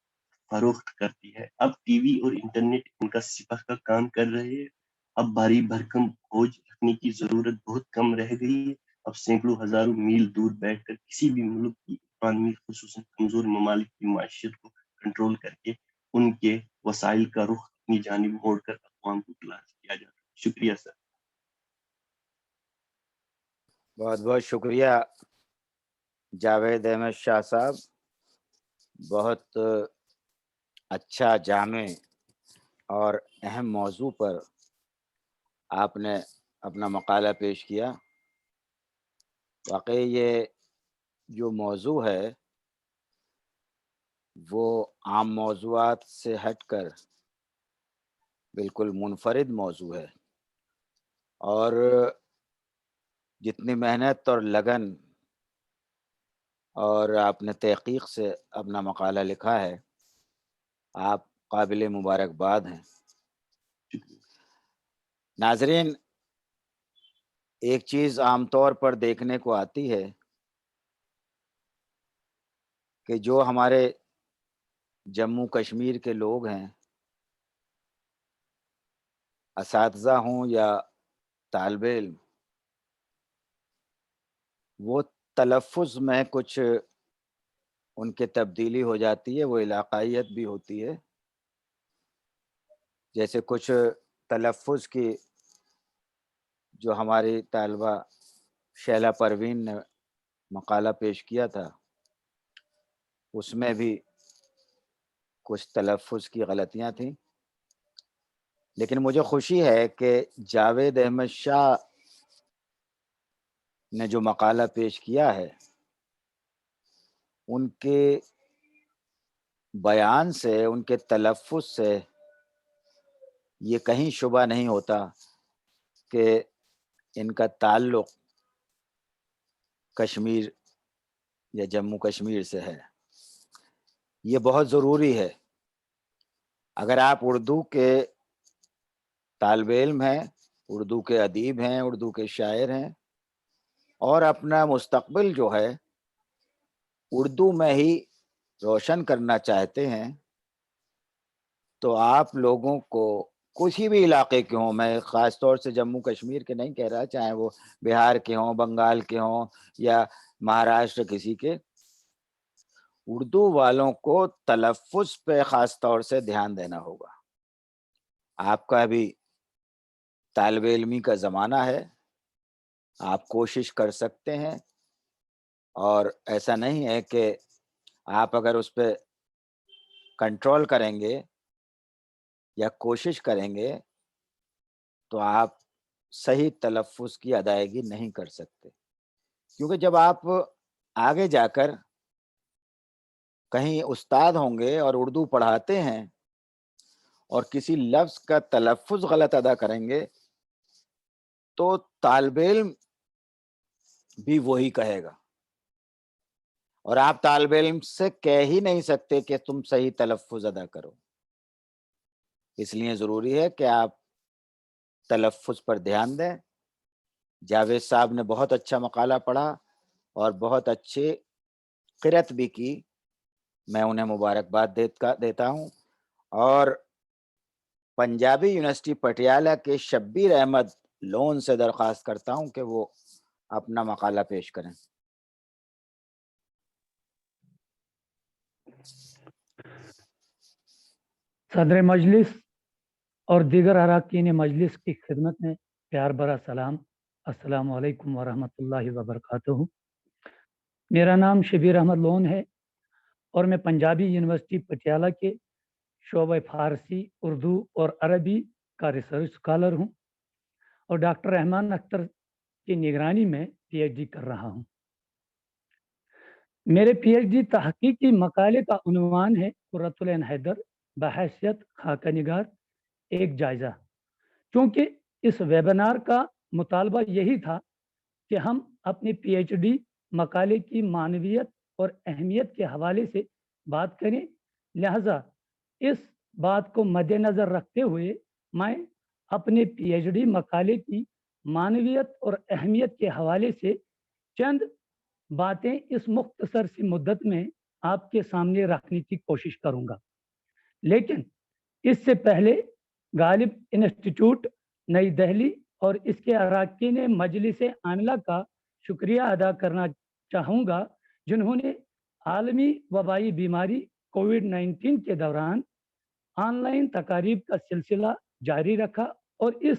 فروخت کرتی ہے۔ اب ٹی وی اور انٹرنیٹ ان کا سپاہ کا کام کر رہے ہیں۔ اب بھاری بھرکم فوج رکھنے کی ضرورت بہت کم رہ گئی ہے۔ اب سینکڑوں ہزاروں میل دور بیٹھ کر کسی بھی ملک کی اکانومی، خصوصاً کمزور ممالک کی معیشت کو کنٹرول کر کے ان کے وسائل کا رخ اپنی جانب موڑ کر اقوام کو پلا کیا جا رہا ہے. شکریہ سر. بہت بہت شکریہ جاوید احمد شاہ صاحب. بہت اچھا، جامع اور اہم موضوع پر آپ نے اپنا مقالہ پیش کیا. واقعی یہ جو موضوع ہے وہ عام موضوعات سے ہٹ کر بالکل منفرد موضوع ہے، اور جتنی محنت اور لگن اور آپ نے تحقیق سے اپنا مقالہ لکھا ہے، آپ قابل مبارکباد ہیں. ناظرین، ایک چیز عام طور پر دیکھنے کو آتی ہے کہ جو ہمارے جموں کشمیر کے لوگ ہیں، اساتذہ ہوں یا طالب علم، وہ تلفظ میں کچھ ان کے تبدیلی ہو جاتی ہے، وہ علاقائیت بھی ہوتی ہے. جیسے کچھ تلفظ کی جو ہماری طالبہ شیلا پروین نے مقالہ پیش کیا تھا، اس میں بھی کچھ تلفظ کی غلطیاں تھیں. لیکن مجھے خوشی ہے کہ جاوید احمد شاہ نے جو مقالہ پیش کیا ہے، ان کے بیان سے، ان کے تلفظ سے یہ کہیں شبہ نہیں ہوتا کہ ان کا تعلق کشمیر یا جموں کشمیر سے ہے. یہ بہت ضروری ہے. اگر آپ اردو کے طالب علم ہیں، اردو کے ادیب ہیں، اردو کے شاعر ہیں، اور اپنا مستقبل جو ہے اردو میں ہی روشن کرنا چاہتے ہیں، تو آپ لوگوں کو کسی بھی علاقے کے ہوں، میں خاص طور سے جموں کشمیر کے نہیں کہہ رہا، چاہے وہ بہار کے ہوں، بنگال کے ہوں یا مہاراشٹر کسی کے، اردو والوں کو تلفظ پہ خاص طور سے دھیان دینا ہوگا. آپ کا بھی طالب علمی کا زمانہ ہے، آپ کوشش کر سکتے ہیں، اور ایسا نہیں ہے کہ آپ اگر اس پہ کنٹرول کریں گے یا کوشش کریں گے تو آپ صحیح تلفظ کی ادائیگی نہیں کر سکتے. کیونکہ جب آپ آگے جا کر کہیں استاد ہوں گے اور اردو پڑھاتے ہیں اور کسی لفظ کا تلفظ غلط ادا کریں گے تو طالب علم بھی وہی کہے گا، اور آپ طالب علم سے کہہ ہی نہیں سکتے کہ تم صحیح تلفظ ادا کرو. اس لیے ضروری ہے کہ آپ تلفظ پر دھیان دیں. جاوید صاحب نے بہت اچھا مقالہ پڑھا اور بہت اچھے قرأت بھی کی، میں انہیں مبارکباد دیتا ہوں. اور پنجابی یونیورسٹی پٹیالہ کے شبیر احمد لون سے درخواست کرتا ہوں کہ وہ اپنا مقالہ پیش کریں. صدر مجلس اور دیگر اراکین مجلس کی خدمت میں پیار بھرا سلام. السلام علیکم ورحمۃ اللہ وبرکاتہ. میرا نام شبیر احمد لون ہے اور میں پنجابی یونیورسٹی پٹیالہ کے شعبہ فارسی، اردو اور عربی کا ریسرچ اسکالر ہوں، اور ڈاکٹر رحمان اختر کی نگرانی میں پی ایچ ڈی کر رہا ہوں. میرے پی ایچ ڈی تحقیقی مقالے کا عنوان ہے قرۃ العین حیدر بحیثیت خاکہ نگار ایک جائزہ. چونکہ اس ویبینار کا مطالبہ یہی تھا کہ ہم اپنی پی ایچ ڈی مقالے کی معنویت اور اہمیت کے حوالے سے بات کریں، لہذا اس بات کو مد نظر رکھتے ہوئے میں اپنے پی ایچ ڈی مقالے کی معنویت اور اہمیت کے حوالے سے چند باتیں اس مختصر سی مدت میں آپ کے سامنے رکھنے کی کوشش کروں گا. لیکن اس سے پہلے غالب انسٹیٹیوٹ نئی دہلی اور اس کے اراکین مجلس عاملہ کا شکریہ ادا کرنا چاہوں گا، جنہوں نے عالمی وبائی بیماری کووڈ-19 کے دوران آن لائن تقاریب کا سلسلہ جاری رکھا اور اس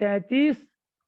33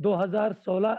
2016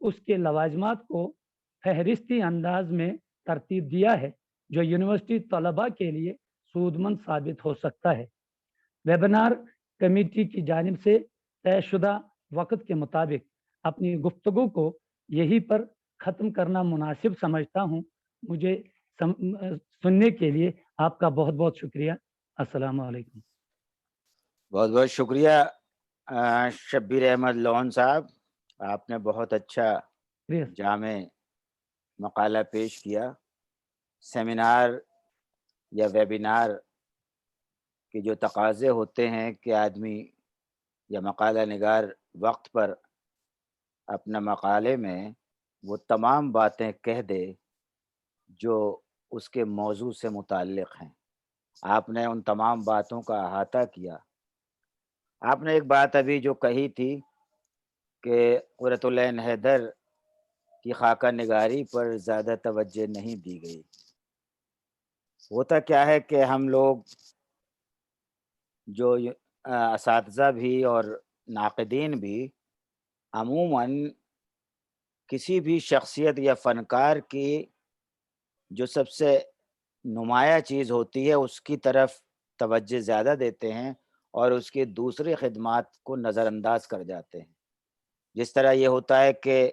اس کے لوازمات کو فہرستی انداز میں ترتیب دیا ہے جو یونیورسٹی طلباء کے لیے سودمند ثابت ہو سکتا ہے۔ ویبنار کمیٹی کی جانب سے طے شدہ وقت کے مطابق اپنی گفتگو کو یہیں پر ختم کرنا مناسب سمجھتا ہوں۔ مجھے سننے کے لیے آپ کا بہت بہت شکریہ۔ السلام علیکم۔ بہت بہت شکریہ شبیر احمد لون صاحب، آپ نے بہت اچھا جامع مقالہ پیش کیا۔ سیمینار یا ویبینار کے جو تقاضے ہوتے ہیں کہ آدمی یا مقالہ نگار وقت پر اپنا مقالے میں وہ تمام باتیں کہہ دے جو اس کے موضوع سے متعلق ہیں، آپ نے ان تمام باتوں کا احاطہ کیا۔ آپ نے ایک بات ابھی جو کہی تھی کہ قرۃ العین حیدر کی خاکہ نگاری پر زیادہ توجہ نہیں دی گئی۔ ہوتا کیا ہے کہ ہم لوگ جو اساتذہ بھی اور ناقدین بھی عموماً کسی بھی شخصیت یا فنکار کی جو سب سے نمایاں چیز ہوتی ہے اس کی طرف توجہ زیادہ دیتے ہیں اور اس کی دوسری خدمات کو نظر انداز کر جاتے ہیں۔ جس طرح یہ ہوتا ہے کہ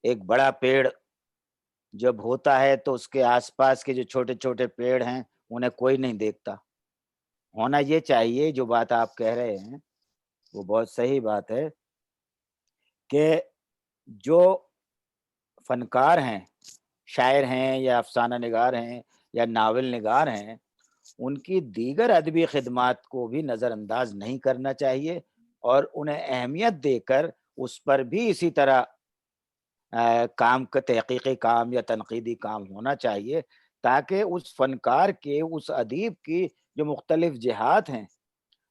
ایک بڑا پیڑ جب ہوتا ہے تو اس کے آس پاس کے جو چھوٹے چھوٹے پیڑ ہیں انہیں کوئی نہیں دیکھتا۔ ہونا یہ چاہیے، جو بات آپ کہہ رہے ہیں وہ بہت صحیح بات ہے، کہ جو فنکار ہیں، شاعر ہیں یا افسانہ نگار ہیں یا ناول نگار ہیں، ان کی دیگر ادبی خدمات کو بھی نظر انداز نہیں کرنا چاہیے اور انہیں اہمیت دے کر اس پر بھی اسی طرح کام کا تحقیقی کام یا تنقیدی کام ہونا چاہیے، تاکہ اس فنکار کے، اس ادیب کی جو مختلف جہات ہیں،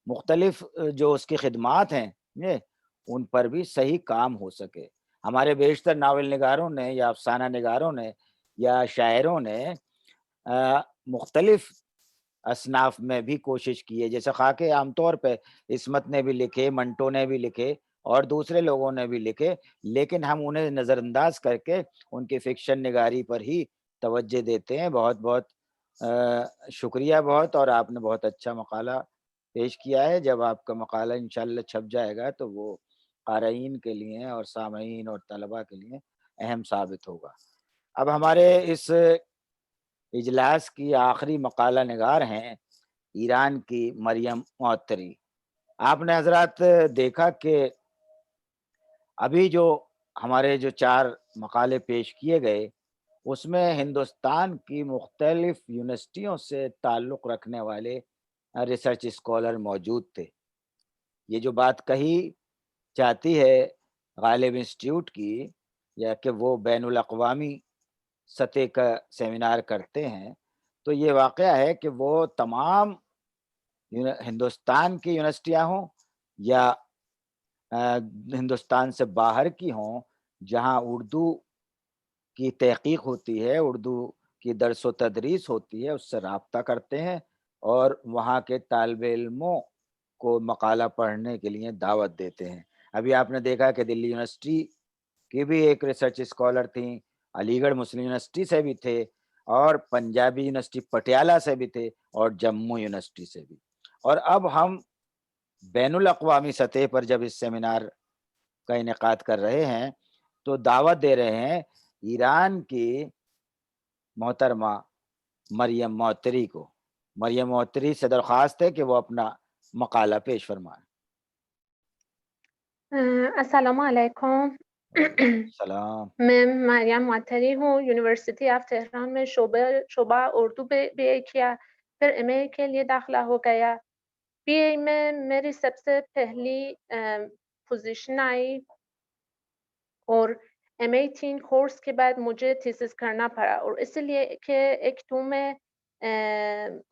مختلف جو اس کی خدمات ہیں، ان پر بھی صحیح کام ہو سکے۔ ہمارے بیشتر ناول نگاروں نے یا افسانہ نگاروں نے یا شاعروں نے مختلف اصناف میں بھی کوشش کی ہے، جیسے خاکے عام طور پہ عصمت نے بھی لکھے، منٹو نے بھی لکھے اور دوسرے لوگوں نے بھی لکھے، لیکن ہم انہیں نظر انداز کر کے ان کی فکشن نگاری پر ہی توجہ دیتے ہیں۔ بہت بہت شکریہ بہت، اور آپ نے بہت اچھا مقالہ پیش کیا ہے۔ جب آپ کا مقالہ انشاءاللہ چھپ جائے گا تو وہ قارئین کے لیے اور سامعین اور طلباء کے لیے اہم ثابت ہوگا۔ اب ہمارے اس اجلاس کی آخری مقالہ نگار ہیں ایران کی مریم معطری۔ آپ نے حضرات دیکھا کہ ابھی جو ہمارے جو 4 مقالے پیش کیے گئے اس میں ہندوستان کی مختلف یونیورسٹیوں سے تعلق رکھنے والے ریسرچ اسکالر موجود تھے۔ یہ جو بات کہی جاتی ہے غالب انسٹیٹیوٹ کی، یا کہ وہ بین الاقوامی سطح کا سیمینار کرتے ہیں، تو یہ واقعہ ہے کہ وہ تمام ہندوستان کی یونیورسٹیاں ہوں یا ہندوستان سے باہر کی ہوں، جہاں اردو کی تحقیق ہوتی ہے، اردو کی درس و تدریس ہوتی ہے، اس سے رابطہ کرتے ہیں اور وہاں کے طالب علموں کو مقالہ پڑھنے کے لیے دعوت دیتے ہیں۔ ابھی آپ نے دیکھا کہ دلی یونیورسٹی کی بھی ایک ریسرچ اسکالر تھیں، علی گڑھ مسلم یونیورسٹی سے بھی تھے، اور پنجابی یونیورسٹی پٹیالہ سے بھی تھے، اور جموں یونیورسٹی سے بھی۔ اور اب ہم بین الاقوامی سطح پر جب اس سیمینار کا انعقاد کر رہے ہیں تو دعوت دے رہے ہیں ایران کی محترمہ مریم معطری کو۔ مریم معطری سے درخواست ہے کہ وہ اپنا مقالہ پیش فرمائیں۔ السلام علیکم۔ سلام۔ میں مریم معطری ہوں، یونیورسٹی آف تہران میں شعبہ اردو بی اے کیا، پھر ایم اے کے لیے داخلہ ہو گیا۔ بی اے میں میری سب سے پہلی پوزیشن آئی اور ایم اے 3 کورس کے بعد مجھے تھیسس کرنا پڑا، اور اس لیے کہ ایک تو میں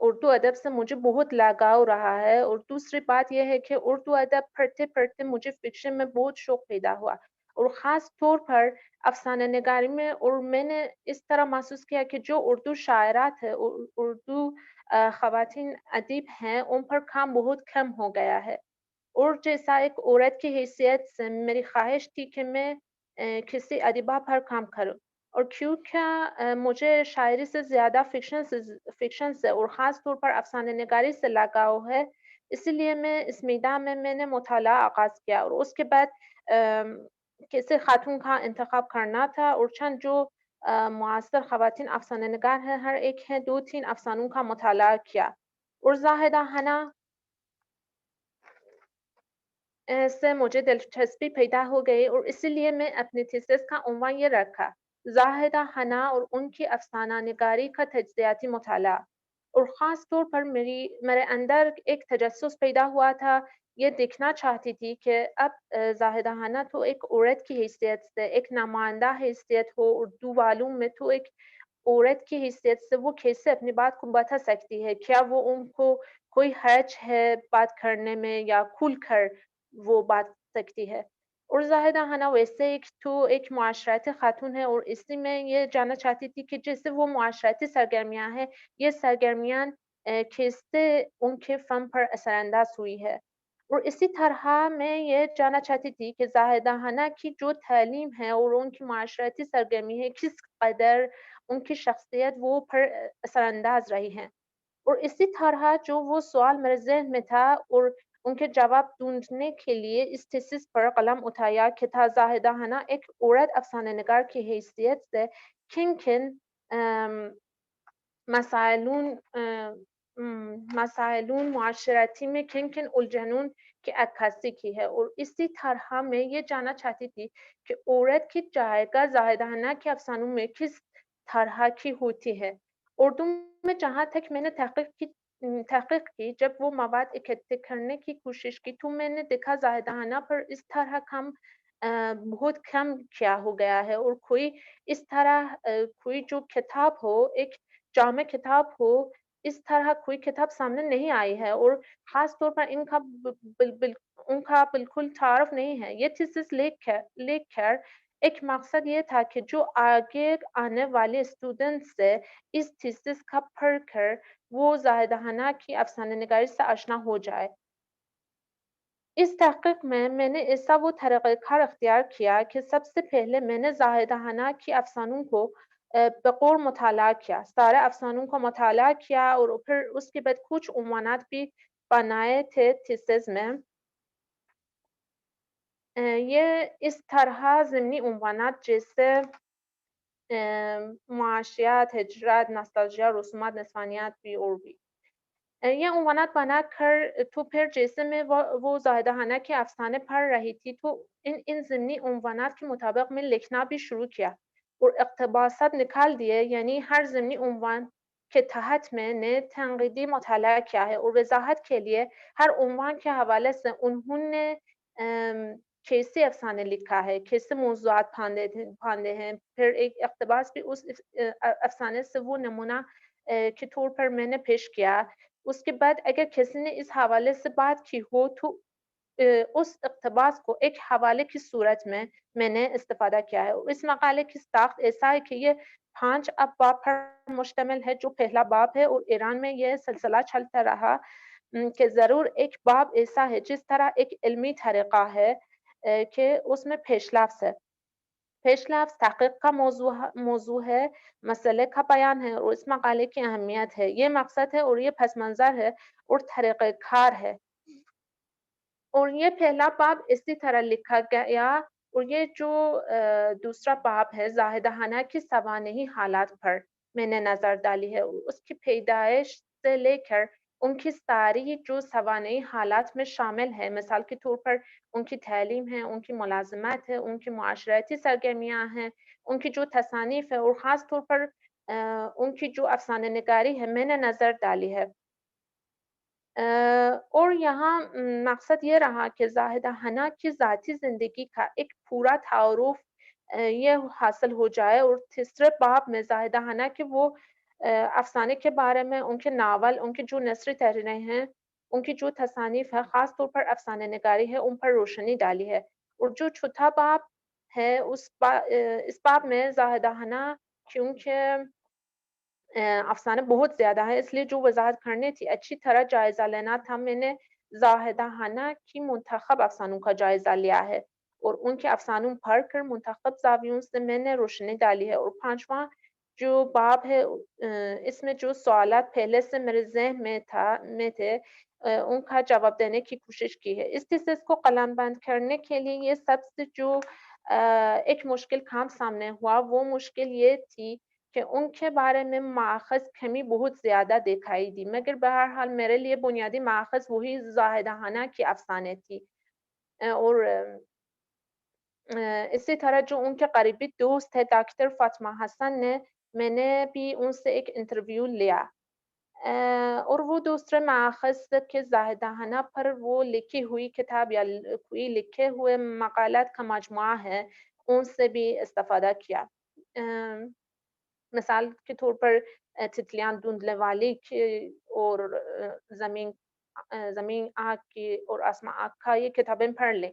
اردو ادب سے مجھے بہت لگاؤ رہا ہے، اور دوسری بات یہ ہے کہ اردو ادب پڑھتے پڑھتے مجھے فکشن میں بہت شوق پیدا ہوا، اور خاص طور پر افسانہ نگاری میں۔ اور میں نے اس طرح محسوس کیا کہ جو اردو شاعرات ہیں، اردو خواتین ادیب ہیں، ان پر کام بہت کم ہو گیا ہے، اور جیسا ایک عورت کی حیثیت سے میری خواہش تھی کہ میں کسی ادیبہ پر کام کروں، اور کیونکہ مجھے شاعری سے زیادہ فکشن سے اور خاص طور پر افسانہ نگاری سے لگاؤ ہے، اسی لیے میں اس میدان میں نے مطالعہ آغاز کیا، اور اس کے بعد کسی خاتون کا انتخاب کرنا تھا، اور چند جو معاصر خواتین افسانہ نگار ہیں، ہر ایک ہے 2-3 افسانوں کا مطالعہ کیا، اور زاہدہ حنا سے مجھے دلچسپی پیدا ہو گئی، اور اسی لیے میں اپنی تھیسس کا عنوان یہ رکھا، زاہدہ حنا اور ان کی افسانہ نگاری کا تجزیاتی مطالعہ، اور خاص طور پر میرے اندر ایک تجسس پیدا ہوا تھا، یہ دیکھنا چاہتی تھی کہ اب زاہدہ حنا تو ایک عورت کی حیثیت سے، ایک نمائندہ حیثیت ہو اردو والوں میں، تو ایک عورت کی حیثیت سے وہ کیسے اپنی بات کو بتا سکتی ہے، کیا وہ ان کو کوئی حرج ہے بات کرنے میں، یا کھل کر وہ بات سکتی ہے، اور زاہدہ حنا ویسے ایک معاشرتی خاتون ہے، اور اسی میں یہ جاننا چاہتی تھی کہ جیسے وہ معاشرتی سرگرمیاں ہیں، یہ سرگرمیاں کیسے ان کے فن پر اثر انداز ہوئی ہے، اور اسی طرح میں یہ جاننا چاہتی تھی کہ زاہدہ حنا کی جو تعلیم ہے اور ان کی معاشرتی سرگرمی ہے، کس قدر ان کی شخصیت وہ پر اثر انداز رہی ہے، اور اسی طرح جو وہ سوال میرے ذہن میں تھا، اور ان کے جواب ڈھونڈنے کے لیے اس تھیسس پر قلم اٹھایا کہ تھا زاہدہ حنا ایک عورت افسانہ نگار کی حیثیت سے کن مسائلون معاشرتی میں کن الجھنوں کی عکاسی کی ہے، اور اسی طرح میں یہ جاننا چاہتی تھی کہ عورت کی جائگہ زاہدہ حنا کے افسانوں میں کس طرح کی ہوتی ہے۔ اردو میں جہاں تک میں نے تحقیق کی، جب وہ مواد اکٹھے کرنے کی کوشش کی، تو میں نے دیکھا زاہدہ حنا پر اس طرح بہت کم کیا ہو گیا ہے، اور کوئی اس طرح کوئی جو کتاب ہو، ایک جامع کتاب ہو، اس طرح کوئی کتاب سامنے نہیں آئی ہے، اور خاص طور پر ان کا بالکل تعارف نہیں ہے۔ یہ تھیسس لکھ کر ایک مقصد یہ تھا کہ جو آگے آنے والے اسٹوڈنٹ سے اس تھیسس کا پڑھ کر وہ زاہدہ حنا کی افسانہ نگاری سے آشنا ہو جائے۔ اس تحقیق میں نے ایسا وہ طریقہ کار اختیار کیا کہ سب سے پہلے میں نے زاہدہ حنا کی افسانوں کو بغور مطالعہ کیا، سارے افسانوں کو مطالعہ کیا، اور پھر اس کے بعد کچھ عنوانات بھی بنائے تھے تھیسس میں۔ یہ اس طرح ضمنی عنوانات جیسے معاشیات، ہجرت، نوسٹالژیا، رسومات، نسوانیات بھی اور بھی یہ عنوانات بنا کر، تو پھر جیسے میں وہ زاہدہ حنا کے افسانے پڑھ رہی تھی، تو ان ضمنی عنوانات کے مطابق میں لکھنا بھی شروع کیا، اور اقتباسات نکال دیے، یعنی ہر ضمنی عنوان کے تحت میں نے تنقیدی مطالعہ کیا ہے، اور وضاحت کے لیے ہر عنوان کے حوالے سے انہوں نے کیسے افسانے لکھا ہے، کیسے موضوعات پھاندے ہیں، پھر ایک اقتباس بھی اس افسانے سے وہ نمونہ کے طور پر میں نے پیش کیا۔ اس کے بعد اگر کسی نے اس حوالے سے بات کی ہو، تو اس اقتباس کو ایک حوالے کی صورت میں نے استفادہ کیا ہے، اور اس مقالے کی ساخت ایسا ہے کہ یہ 5 ابواب پر مشتمل ہے، جو پہلا باب ہے، اور ایران میں یہ سلسلہ چلتا رہا کہ ضرور ایک باب ایسا ہے جس طرح ایک علمی طریقہ ہے کہ اس میں پیش لفظ ہے، پیش لفظ تحقیق کا موضوع ہے، مسئلے کا بیان ہے، اور اس مقالے کی اہمیت ہے، یہ مقصد ہے، اور یہ پس منظر ہے، اور طریقہ کار ہے، اور یہ پہلا باب اسی طرح لکھا گیا، اور یہ جو دوسرا باب ہے زاہدہ حنا کی سوانحی حالات پر میں نے نظر ڈالی ہے، اور اس کی پیدائش سے لے کر ان کی ساری جو سوانحی حالات میں شامل ہے، مثال کے طور پر ان کی تعلیم ہے، ان کی ملازمت ہے، ان کی معاشرتی سرگرمیاں ہیں، ان کی جو تصانیف ہے، اور خاص طور پر ان کی جو افسانہ نگاری ہے، میں نے نظر ڈالی ہے، اور یہاں مقصد یہ رہا کہ زاہدہ حنا کی ذاتی زندگی کا ایک پورا تعارف یہ حاصل ہو جائے، اور تیسرے باب میں زاہدہ حنا کے وہ افسانے کے بارے میں، ان کے ناول، ان کی جو نثری تحریریں ہیں، ان کی جو تصانیف ہے، خاص طور پر افسانہ نگاری ہے، ان پر روشنی ڈالی ہے، اور جو چوتھا باب ہے اس باب میں زاہدہ حنا کیونکہ افسانے بہت زیادہ ہے، اس لیے جو وضاحت کرنی تھی، اچھی طرح جائزہ لینا تھا، میں نے زاہدہ حنا کی منتخب افسانوں کا جائزہ لیا ہے، اور ان کے افسانوں پڑھ کر منتخب زاویوں سے میں نے روشنی ڈالی ہے. اور 5واں جو باب ہے اس میں جو سوالات پہلے سے میرے ذہن میں تھے ان کا جواب دینے کی کوشش کی ہے. اس تھیسس کو قلم بند کرنے کے لیے یہ سب سے جو ایک مشکل کام سامنے ہوا وہ مشکل یہ تھی کہ ان کے بارے میں ماخذ کمی بہت زیادہ دکھائی دی، مگر بہرحال میرے لیے بنیادی ماخذ وہی زاہدہ کی افسانے تھی. اور اسی طرح جو ان کے قریبی دوست ہے ڈاکٹر فاطمہ حسن نے، میں نے بھی ان سے ایک انٹرویو لیا اور وہ دوسرے ماخذ کے زاہدانہ پر وہ لکھی ہوئی کتاب یا کوئی لکھے ہوئے مقالات کا مجموعہ ہے، ان سے بھی استفادہ کیا. مثال کے طور پر تتلیاں دھندلے والی کی اور زمین آگ کی اور آسمان آگ کا یہ کتابیں پڑھ لیں.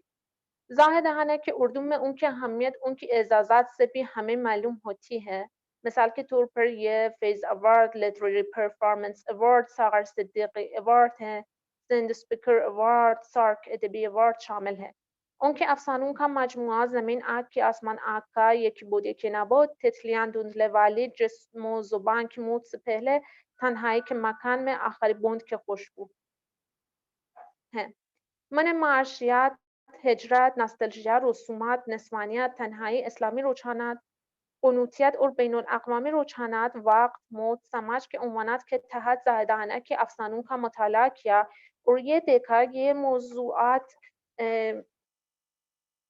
زاہدانہ کے اردو میں ان کی اہمیت ان کی اعزازات سے بھی ہمیں معلوم ہوتی ہے. مثال کے طور پر یہ فیض ایوارڈ، لٹریری پرفارمنس ایوارڈ، ساغر صدیقی ایوارڈ ہیں، سندھ اسپیکر ایوارڈ، سارک ادبی ایوارڈ شامل ہے. ان کے افسانوں کا مجموعہ زمین آگ کی، آسمان آگ کا، یکی بود یکی نبود، تتلیاں دھندلے والی، جسم و زبان کی موت سے پہلے، تنہائی کے مکان میں، آخری بوند کی خوشبو ہے. من معاشیات، ہجرت، ناستلژیا، رسومات، نسوانیت، تنہائی، اسلامی رجحانات، قنوتیت اور بین الاقوامی رجحانات، وقت، موت، سماج کے عنوانات کے تحت زاہدانہ کے افسانوں کا مطالعہ کیا اور یہ دیکھا یہ موضوعات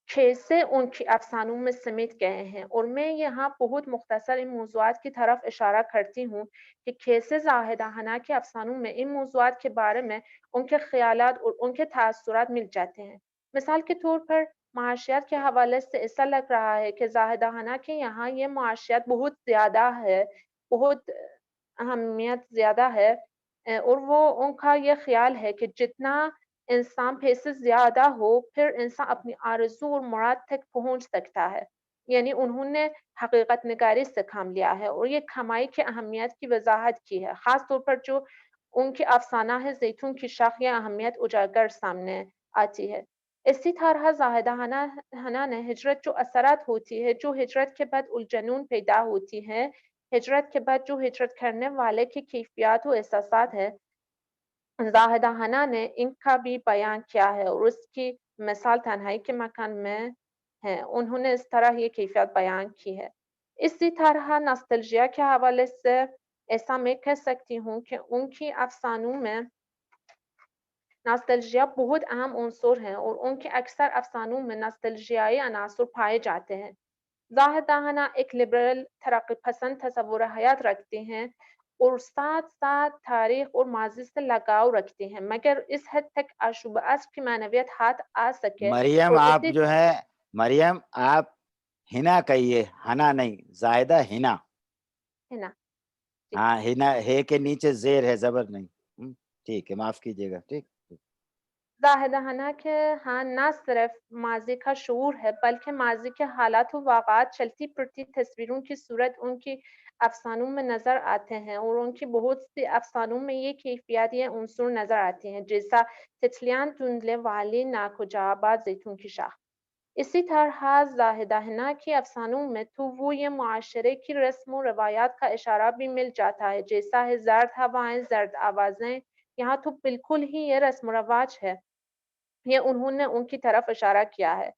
کیسے ان کی افسانوں میں سمٹ گئے ہیں. اور میں یہاں بہت مختصر ان موضوعات کی طرف اشارہ کرتی ہوں کہ کیسے زاہدانہ کے افسانوں میں ان موضوعات کے بارے میں ان کے خیالات اور ان کے تاثرات مل جاتے ہیں. مثال کے طور پر معاشیات کے حوالے سے ایسا لگ رہا ہے کہ زاہدانہ کے یہاں یہ معاشیات بہت زیادہ ہے، بہت اہمیت زیادہ ہے اور وہ ان کا یہ خیال ہے کہ جتنا انسان پیسے زیادہ ہو پھر انسان اپنی آرزو اور مراد تک پہنچ سکتا ہے. یعنی انہوں نے حقیقت نگاری سے کام لیا ہے اور یہ کمائی کی اہمیت کی وضاحت کی ہے. خاص طور پر جو ان کی افسانہ ہے زیتون کی شاخ، یہ اہمیت اجاگر سامنے آتی ہے. اسی طرح زاہدانہ نے ہجرت جو اثرات ہوتی ہے، جو ہجرت کے بعد الجنون پیدا ہوتی ہے، ہجرت کے بعد جو ہجرت کرنے والے کی کیفیات و احساسات ہے، زاہدانہ نے ان کا بھی بیان کیا ہے اور اس کی مثال تنہائی کے مکان میں ہے. انہوں نے اس طرح یہ کیفیت بیان کی ہے. اسی طرح ناستلژیا کے حوالے سے ایسا میں کہہ سکتی ہوں کہ ان کی افسانوں میں ناستلژیا بہت اہم عنصر ہیں اور ان کے اکثر افسانوں میں ناستلژیائی عناصر پائے جاتے ہیں. زاہدانہ ایک لبرل ترقی پسند تصور حیات رکھتے ہیں اور ساتھ ساتھ تاریخ اور ماضی سے لگاؤ رکھتے ہیں، مگر اس حد تک آشوب عصر کی معنویت ہاتھ آ سکے. مریم اور آپ اسی جو ہے مریم آپ ہنا کہیے، ہنا نہیں، زائدہ ہنا. ہے نا ہاں ہنا ہے کے نیچے زیر ہے، زبر نہیں. ٹھیک ہے، معاف کیجیے گا. ٹھیک. زاہدانہ کے ہاں نہ صرف ماضی کا شعور ہے بلکہ ماضی کے حالات و واقعات چلتی پھرتی تصویروں کی صورت ان کی افسانوں میں نظر آتے ہیں اور ان کی بہت سی افسانوں میں یہ کیفیات یہ عنصر نظر آتے ہیں، جیسا تتلیاں دھندلے والی، ناکجا آباد، زیتون کی شاخ. اسی طرح زاہدانہ کی افسانوں میں تو وہ یہ معاشرے کی رسم و روایات کا اشارہ بھی مل جاتا ہے، جیسا ہے زرد ہوائیں، زرد آوازیں. یہاں تو بالکل ہی یہ رسم و رواج ہے، یہ انہوں نے ان کی طرف اشارہ کیا ہے.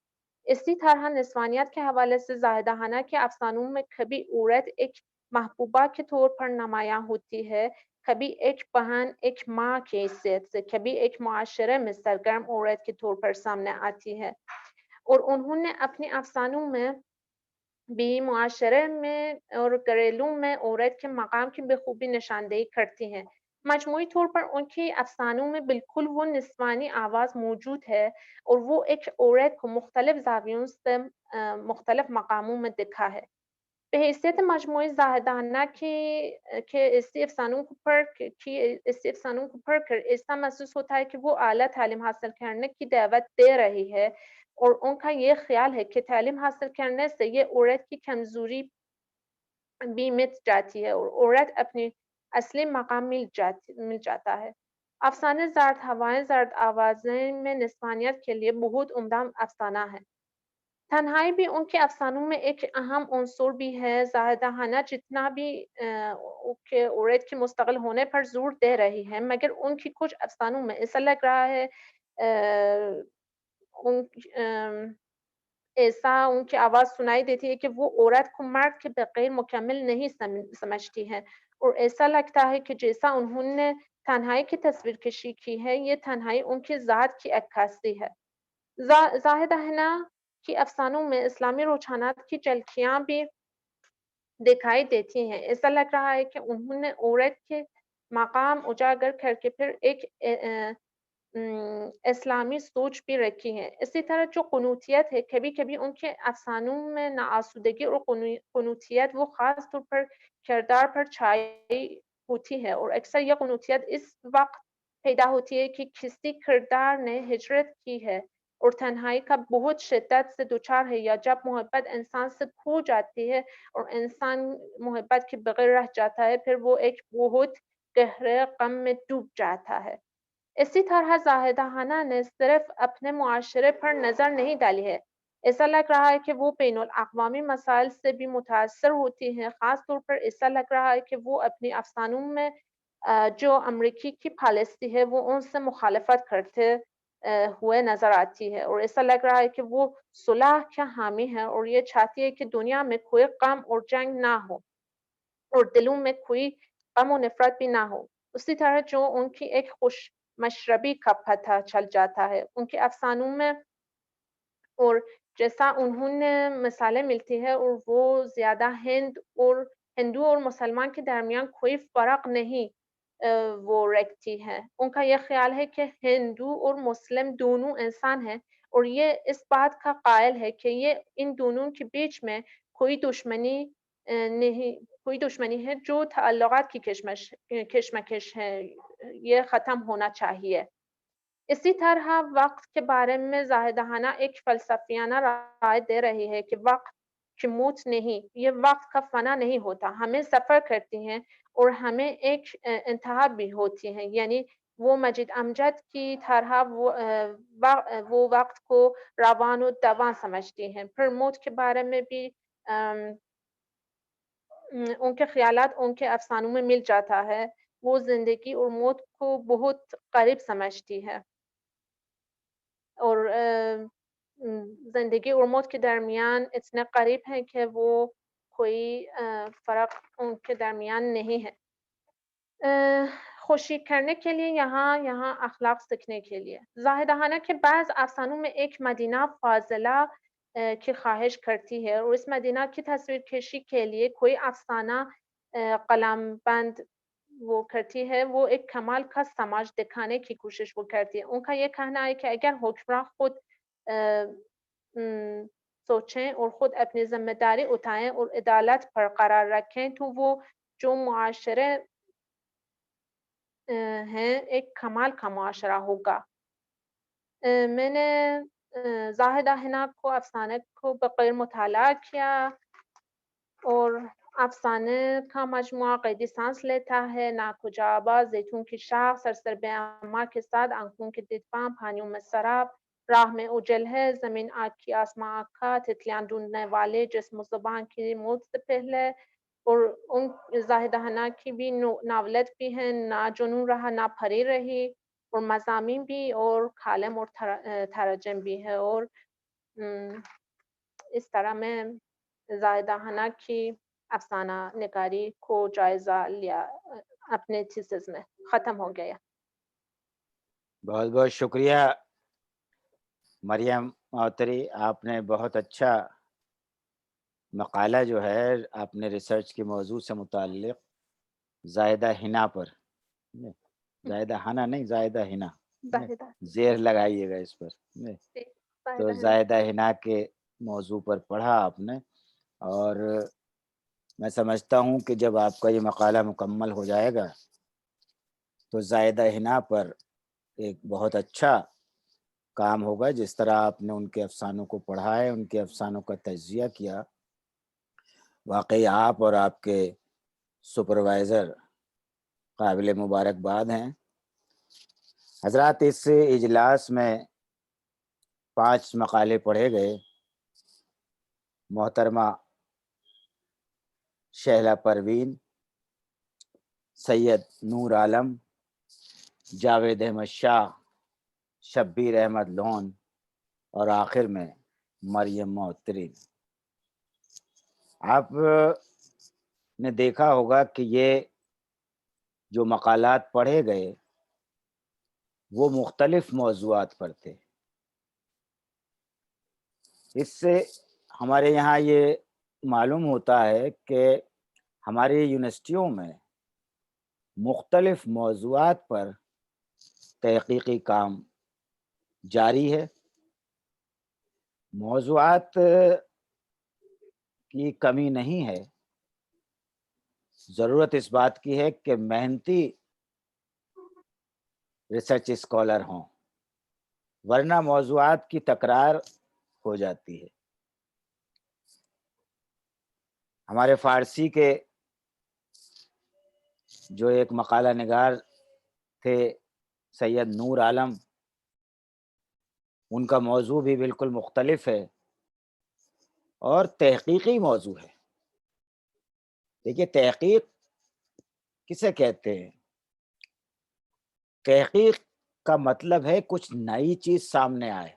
اسی طرح نسوانیت کے حوالے سے زاہدانہ کے افسانوں میں کبھی عورت ایک محبوبہ کے طور پر نمایاں ہوتی ہے، کبھی ایک بہن، ایک ماں کی حیثیت سے، کبھی ایک معاشرے میں سرگرم عورت کے طور پر سامنے آتی ہے. اور انہوں نے اپنے افسانوں میں بھی معاشرے میں اور گھریلو میں عورت کے مقام کی بخوبی نشاندہی کرتی ہیں. مجموعی طور پر ان کی افسانوں میں بالکل وہ نسوانی آواز موجود ہے اور وہ ایک عورت کو مختلف زاویوں سے مختلف مقاموں میں دکھا ہے. بحیثیت مجموعی زاہدانہ کے ایسی افسانوں کو پڑھ کر ایسا محسوس ہوتا ہے کہ وہ اعلیٰ تعلیم حاصل کرنے کی دعوت دے رہی ہے اور ان کا یہ خیال ہے کہ تعلیم حاصل کرنے سے یہ عورت کی کمزوری بھی مٹ جاتی ہے اور عورت اپنی اصلی مقام مل جاتا ہے. افسانے زرد ہوائیں، زرد آوازیں میں نسوانیت کے لیے بہت عمدہ افسانہ ہے. تنہائی بھی ان کے افسانوں میں ایک اہم عنصر بھی ہے۔ زاہدہ حنا جتنا بھی کہ عورت کے مستقل ہونے پر زور دے رہی ہے، مگر ان کی کچھ افسانوں میں ایسا لگ رہا ہے ایسا ان کی آواز سنائی دیتی ہے کہ وہ عورت کو مرد کے بغیر مکمل نہیں سمجھتی ہے، اور ایسا لگتا ہے کہ جیسا انہوں نے تنہائی کی تصویر کشی کی ہے، یہ تنہائی ان کی ذات کی عکاسی ہے۔ زاہدہ حنا کی افسانوں میں اسلامی رجحانات کی جھلکیاں بھی دکھائی دیتی ہیں۔ ایسا لگ رہا ہے کہ انہوں نے عورت کے مقام اجاگر کر کے پھر ایک اسلامی سوچ بھی رکھی ہے۔ اسی طرح جو قنوتیت ہے، کبھی کبھی ان کے افسانوں میں ناآسودگی اور قنوتیت وہ خاص طور پر کردار پر چھائی ہوتی ہے، اور اکثر یہ قنوتیت اس وقت پیدا ہوتی ہے کہ کسی کردار نے ہجرت کی ہے اور تنہائی کا بہت شدت سے دچار ہے، یا جب محبت انسان سے کھو جاتی ہے اور انسان محبت کے بغیر رہ جاتا ہے، پھر وہ ایک بہت گہرے غم میں ڈوب جاتا ہے۔ اسی طرح زاہدہ حنا نے صرف اپنے معاشرے پر نظر نہیں ڈالی ہے، ایسا لگ رہا ہے کہ وہ بین الاقوامی مسائل سے بھی متاثر ہوتی ہیں۔ خاص طور پر ایسا لگ رہا ہے کہ وہ اپنی افسانوں میں جو امریکی کی پالیسی ہے وہ ان سے مخالفت کرتے ہوئے نظر آتی ہے، اور ایسا لگ رہا ہے کہ وہ صلح کا حامی ہے اور یہ چاہتی ہے کہ دنیا میں کوئی غم اور جنگ نہ ہو اور دلوں میں کوئی غم و نفرت بھی نہ ہو۔ اسی طرح جو ان کی ایک خوش مشربی کا پتہ چل جاتا ہے ان کے افسانوں میں، اور جیسا انہوں نے مثالیں ملتی ہے، اور وہ زیادہ ہندو اور مسلمان کے درمیان کوئی فرق نہیں وہ رکھتی ہے۔ ان کا یہ خیال ہے کہ ہندو اور مسلم دونوں انسان ہیں، اور یہ اس بات کا قائل ہے کہ یہ ان دونوں کے بیچ میں کوئی دشمنی ہے، جو تعلقات کی کشمکش ہے یہ ختم ہونا چاہیے۔ اسی طرح وقت کے بارے میں زاہدہ حنا ایک فلسفیانہ رائے دے رہی ہے کہ وقت کی موت نہیں، یہ وقت کا فنا نہیں ہوتا، ہمیں سفر کرتی ہیں اور ہمیں ایک انتہا بھی ہوتی ہے، یعنی وہ مجید امجد کی طرح وہ وقت کو روان و دواں سمجھتی ہیں۔ پھر موت کے بارے میں بھی ان کے خیالات ان کے افسانوں میں مل جاتا ہے، وہ زندگی اور موت کو بہت قریب سمجھتی ہے، اور زندگی اور موت کے درمیان اتنے قریب ہے کہ وہ کوئی فرق ان کے درمیان نہیں ہے۔ خوشی کرنے کے لیے یہاں اخلاق سیکھنے کے لیے زاہدہ حنا کے بعض افسانوں میں ایک مدینہ فاضلہ کی خواہش کرتی ہے، اور اس مدینہ کی تصویر کشی کے لیے کوئی افسانہ قلم بند وہ کرتی ہے، وہ ایک کمال کا سماج دکھانے کی کوشش وہ کرتی ہے۔ ان کا یہ کہنا ہے کہ اگر حکمراں خود سوچیں اور خود اپنی ذمہ داری اٹھائیں اور عدالت برقرار رکھیں تو وہ جو معاشرے ہیں ایک کمال کا معاشرہ ہوگا۔ میں نے زاہدہ حنا کو افسانے کو بغیر مطالعہ کیا، اور افسانے کا مجموعہ قیدی سانس لیتا ہے، ناکجا آباد، زیتون کی شاخ، سرسبز اما کے ساتھ، آنکھوں کے دیدبان، پانیوں میں سراب، راہ میں اجل ہے، زمین آگ کی آسماں آنکھا، تتلیاں ڈھونڈنے والے، جسم و زبان کی موت سے پہلے، اور ان زاہدہ حنا کی بھی ناولت بھی ہیں، نہ جنون رہا نہ پھری رہی، اور مضامین بھی اور کالم اور تراجم بھی ہے، اور اس طرح میں زاہدہ حنا کی افسانہ نگاری کو جائزہ لیا، اپنے تھیسس میں ختم ہو گیا۔ بہت بہت شکریہ مریم معطری، آپ نے بہت اچھا مقالہ جو ہے آپ نے ریسرچ کے موضوع سے متعلق زاہدہ حنا پر، زاہدہ حنا نہیں زاہدہ حنا، زیر لگائیے گا اس پر، تو زاہدہ حنا کے موضوع پر پڑھا آپ نے، اور میں سمجھتا ہوں کہ جب آپ کا یہ مقالہ مکمل ہو جائے گا تو زاہدہ حنا پر ایک بہت اچھا کام ہوگا، جس طرح آپ نے ان کے افسانوں کو پڑھا ہے، ان کے افسانوں کا تجزیہ کیا، واقعی آپ اور آپ کے سپروائزر قابل مبارکباد ہیں۔ حضرات، اس اجلاس میں 5 مقالے پڑھے گئے، محترمہ شہلا پروین، سید نور عالم، جاوید احمد شاہ، شبیر احمد لون، اور آخر میں مریم محترم۔ آپ نے دیکھا ہوگا کہ یہ جو مقالات پڑھے گئے وہ مختلف موضوعات پر تھے۔ اس سے ہمارے یہاں یہ معلوم ہوتا ہے کہ ہماری یونیورسٹیوں میں مختلف موضوعات پر تحقیقی کام جاری ہے۔ موضوعات کی کمی نہیں ہے، ضرورت اس بات کی ہے کہ محنتی ریسرچ اسکالر ہوں، ورنہ موضوعات کی تکرار ہو جاتی ہے۔ ہمارے فارسی کے جو ایک مقالہ نگار تھے سید نور عالم، ان کا موضوع بھی بالکل مختلف ہے اور تحقیقی موضوع ہے۔ دیکھیے، تحقیق کسے کہتے ہیں؟ تحقیق کا مطلب ہے کچھ نئی چیز سامنے آئے،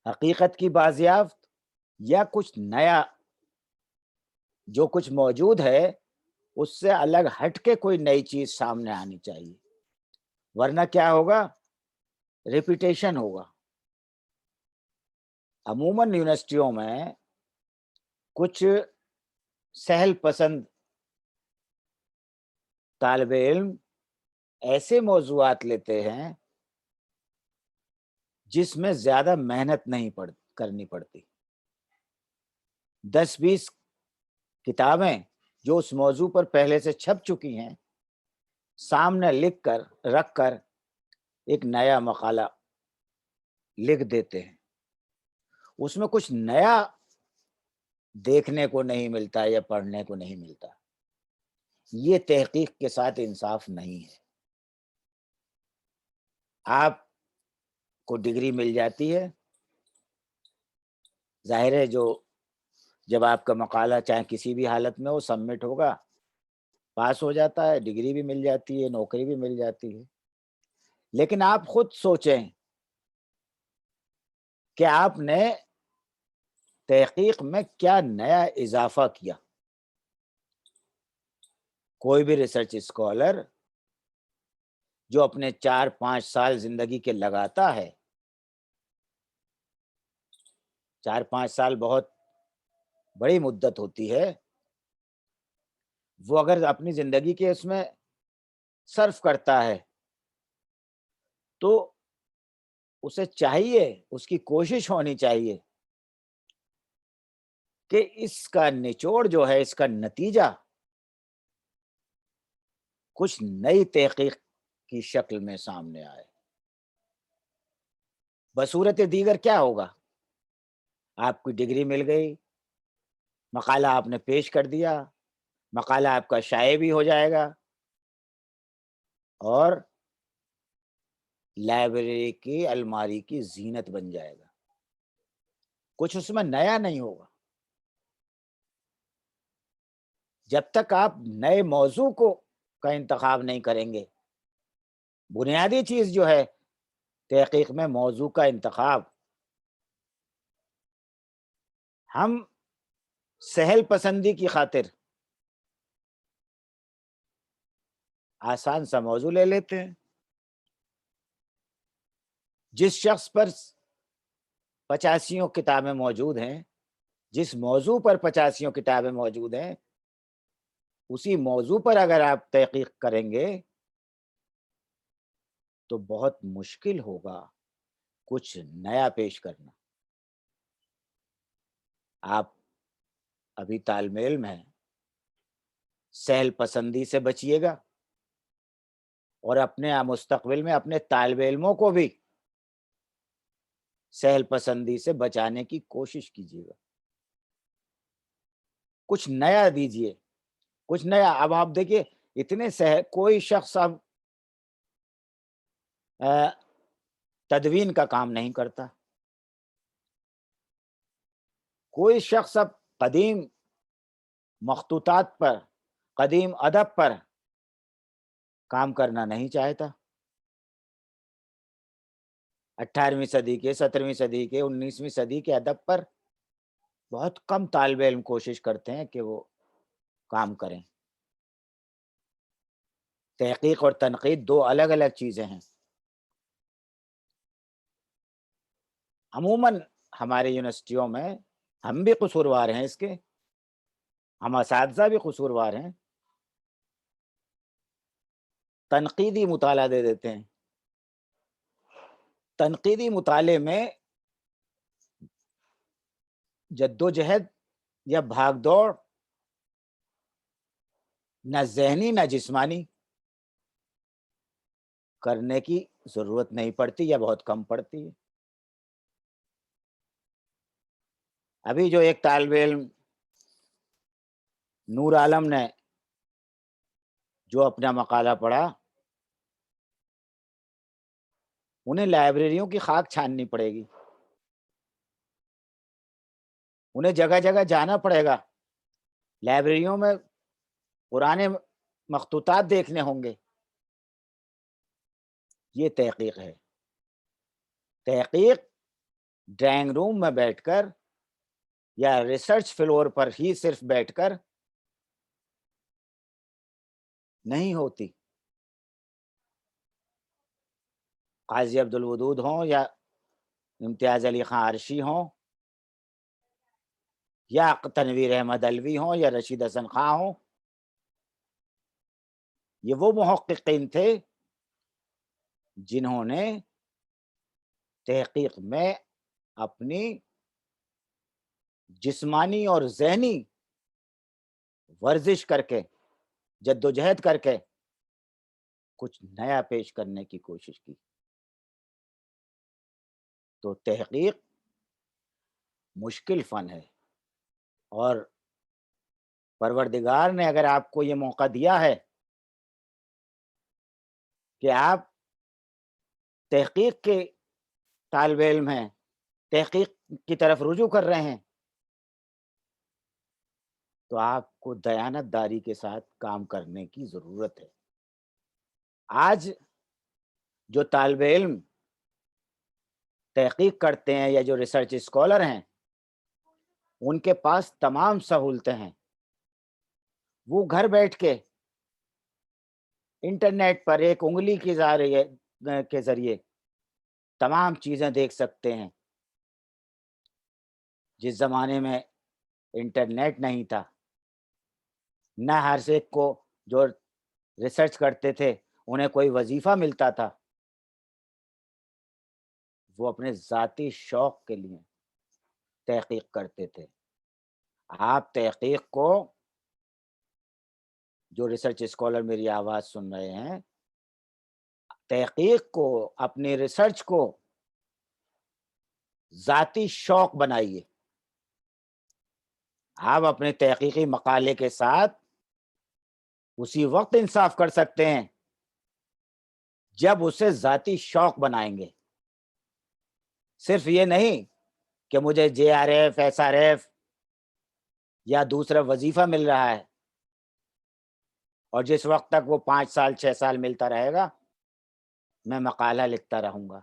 حقیقت کی بازیافت یا کچھ نیا، جو کچھ موجود ہے اس سے الگ ہٹ کے کوئی نئی چیز سامنے آنی چاہیے، ورنہ کیا ہوگا؟ ریپیٹیشن ہوگا۔ عموماً یونیورسٹیوں میں کچھ سہل پسند طالب علم ایسے موضوعات لیتے ہیں جس میں زیادہ محنت نہیں کرنی پڑتی۔ 10-20 کتابیں جو اس موضوع پر پہلے سے چھپ چکی ہیں سامنے رکھ کر ایک نیا مقالہ لکھ دیتے ہیں، اس میں کچھ نیا دیکھنے کو نہیں ملتا یا پڑھنے کو نہیں ملتا۔ یہ تحقیق کے ساتھ انصاف نہیں ہے۔ آپ کو ڈگری مل جاتی ہے، ظاہر ہے جب آپ کا مقالہ چاہے کسی بھی حالت میں ہو سبمٹ ہوگا، پاس ہو جاتا ہے، ڈگری بھی مل جاتی ہے، نوکری بھی مل جاتی ہے۔ لیکن آپ خود سوچیں کہ آپ نے تحقیق میں کیا نیا اضافہ کیا۔ کوئی بھی ریسرچ اسکالر جو اپنے 4-5 سال زندگی کے لگاتا ہے، 4-5 سال بہت بڑی مدت ہوتی ہے، وہ اگر اپنی زندگی کے اس میں صرف کرتا ہے تو اسے چاہیے، اس کی کوشش ہونی چاہیے کہ اس کا نچوڑ جو ہے، اس کا نتیجہ کچھ نئی تحقیق کی شکل میں سامنے آئے۔ بصورت دیگر کیا ہوگا؟ آپ کو ڈگری مل گئی، مقالہ آپ نے پیش کر دیا، مقالہ آپ کا شائع بھی ہو جائے گا اور لائبریری کی الماری کی زینت بن جائے گا، کچھ اس میں نیا نہیں ہوگا۔ جب تک آپ نئے موضوع کا انتخاب نہیں کریں گے، بنیادی چیز جو ہے تحقیق میں موضوع کا انتخاب، ہم سہل پسندی کی خاطر آسان سا موضوع لے لیتے ہیں۔ جس شخص پر 85 کتابیں موجود ہیں، جس موضوع پر 85 کتابیں موجود ہیں، اسی موضوع پر اگر آپ تحقیق کریں گے تو بہت مشکل ہوگا کچھ نیا پیش کرنا۔ آپ ابھی طالب علم ہیں، سہل پسندی سے بچیے گا اور اپنے مستقبل میں اپنے طالب علموں کو بھی سہل پسندی سے بچانے کی کوشش کیجیے گا۔ کچھ نیا دیجیے، کچھ نیا۔ اب آپ دیکھیے، اتنے کوئی شخص اب تدوین کا کام نہیں کرتا، کوئی شخص اب قدیم مخطوطات پر، قدیم ادب پر کام کرنا نہیں چاہتا۔ 18ویں صدی کے، 17ویں صدی کے، 19ویں صدی کے ادب پر بہت کم طالب علم کوشش کرتے ہیں کہ وہ کام کریں۔ تحقیق اور تنقید دو الگ الگ چیزیں ہیں۔ عموماً ہماری یونیورسٹیوں میں ہم بھی قصوروار ہیں، اس کے ہم اساتذہ بھی قصوروار ہیں، تنقیدی مطالعہ دے دیتے ہیں۔ تنقیدی مطالعے میں جدوجہد یا بھاگ دوڑ نہ ذہنی نہ جسمانی کرنے کی ضرورت نہیں پڑتی یا بہت کم پڑتی ہے۔ ابھی جو ایک طالب علم نور عالم نے جو اپنا مقالہ پڑھا، انہیں لائبریریوں کی خاک چھاننی پڑے گی، انہیں جگہ جگہ جانا پڑے گا، لائبریریوں میں پرانے مخطوطات دیکھنے ہوں گے۔ یہ تحقیق ہے۔ تحقیق ڈرائنگ روم میں بیٹھ کر یا ریسرچ فلور پر ہی صرف بیٹھ کر نہیں ہوتی۔ قاضی عبدالودود ہوں یا امتیاز علی خان عرشی ہوں یا تنویر احمد علوی ہوں یا رشید حسن خان ہوں، یہ وہ محققین تھے جنہوں نے تحقیق میں اپنی جسمانی اور ذہنی ورزش کر کے، جدوجہد کر کے کچھ نیا پیش کرنے کی کوشش کی۔ تو تحقیق مشکل فن ہے، اور پروردگار نے اگر آپ کو یہ موقع دیا ہے کہ آپ تحقیق کے طالب علم ہیں، تحقیق کی طرف رجوع کر رہے ہیں، تو آپ کو دیانت داری کے ساتھ کام کرنے کی ضرورت ہے۔ آج جو طالب علم تحقیق کرتے ہیں یا جو ریسرچ اسکالر ہیں، ان کے پاس تمام سہولتیں ہیں۔ وہ گھر بیٹھ کے انٹرنیٹ پر ایک انگلی کے ذریعے تمام چیزیں دیکھ سکتے ہیں۔ جس زمانے میں انٹرنیٹ نہیں تھا، نہ ہر سے کو جو ریسرچ کرتے تھے انہیں کوئی وظیفہ ملتا تھا، وہ اپنے ذاتی شوق کے لیے تحقیق کرتے تھے۔ آپ تحقیق کو، جو ریسرچ اسکالر میری آواز سن رہے ہیں، تحقیق کو، اپنی ریسرچ کو ذاتی شوق بنائیے۔ آپ اپنے تحقیقی مقالے کے ساتھ اسی وقت انصاف کر سکتے ہیں جب اسے ذاتی شوق بنائیں گے۔ صرف یہ نہیں کہ مجھے JRF SRF یا دوسرا وظیفہ مل رہا ہے اور جس وقت تک وہ 5 سال 6 سال ملتا رہے گا میں مقالہ لکھتا رہوں گا۔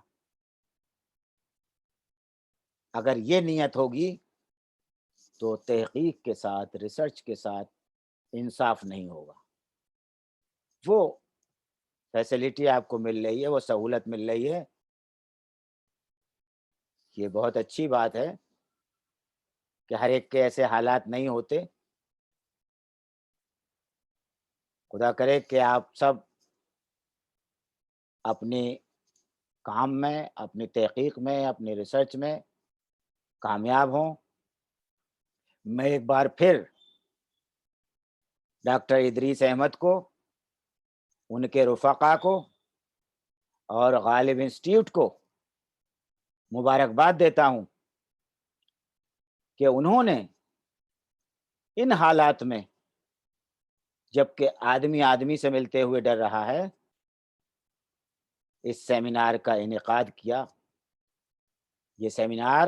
اگر یہ نیت ہوگی تو تحقیق کے ساتھ، ریسرچ کے ساتھ انصاف نہیں ہوگا۔ وہ فیسلٹی آپ کو مل رہی ہے، وہ سہولت مل رہی ہے، یہ بہت اچھی بات ہے کہ ہر ایک کے ایسے حالات نہیں ہوتے۔ خدا کرے کہ آپ سب اپنی کام میں، اپنی تحقیق میں، اپنی ریسرچ میں کامیاب ہوں۔ میں ایک بار پھر ڈاکٹر ادریس احمد کو، ان کے رفقا کو اور غالب انسٹیٹیوٹ کو مبارکباد دیتا ہوں کہ انہوں نے ان حالات میں، جبکہ آدمی آدمی سے ملتے ہوئے ڈر رہا ہے، اس سیمینار کا انعقاد کیا۔ یہ سیمینار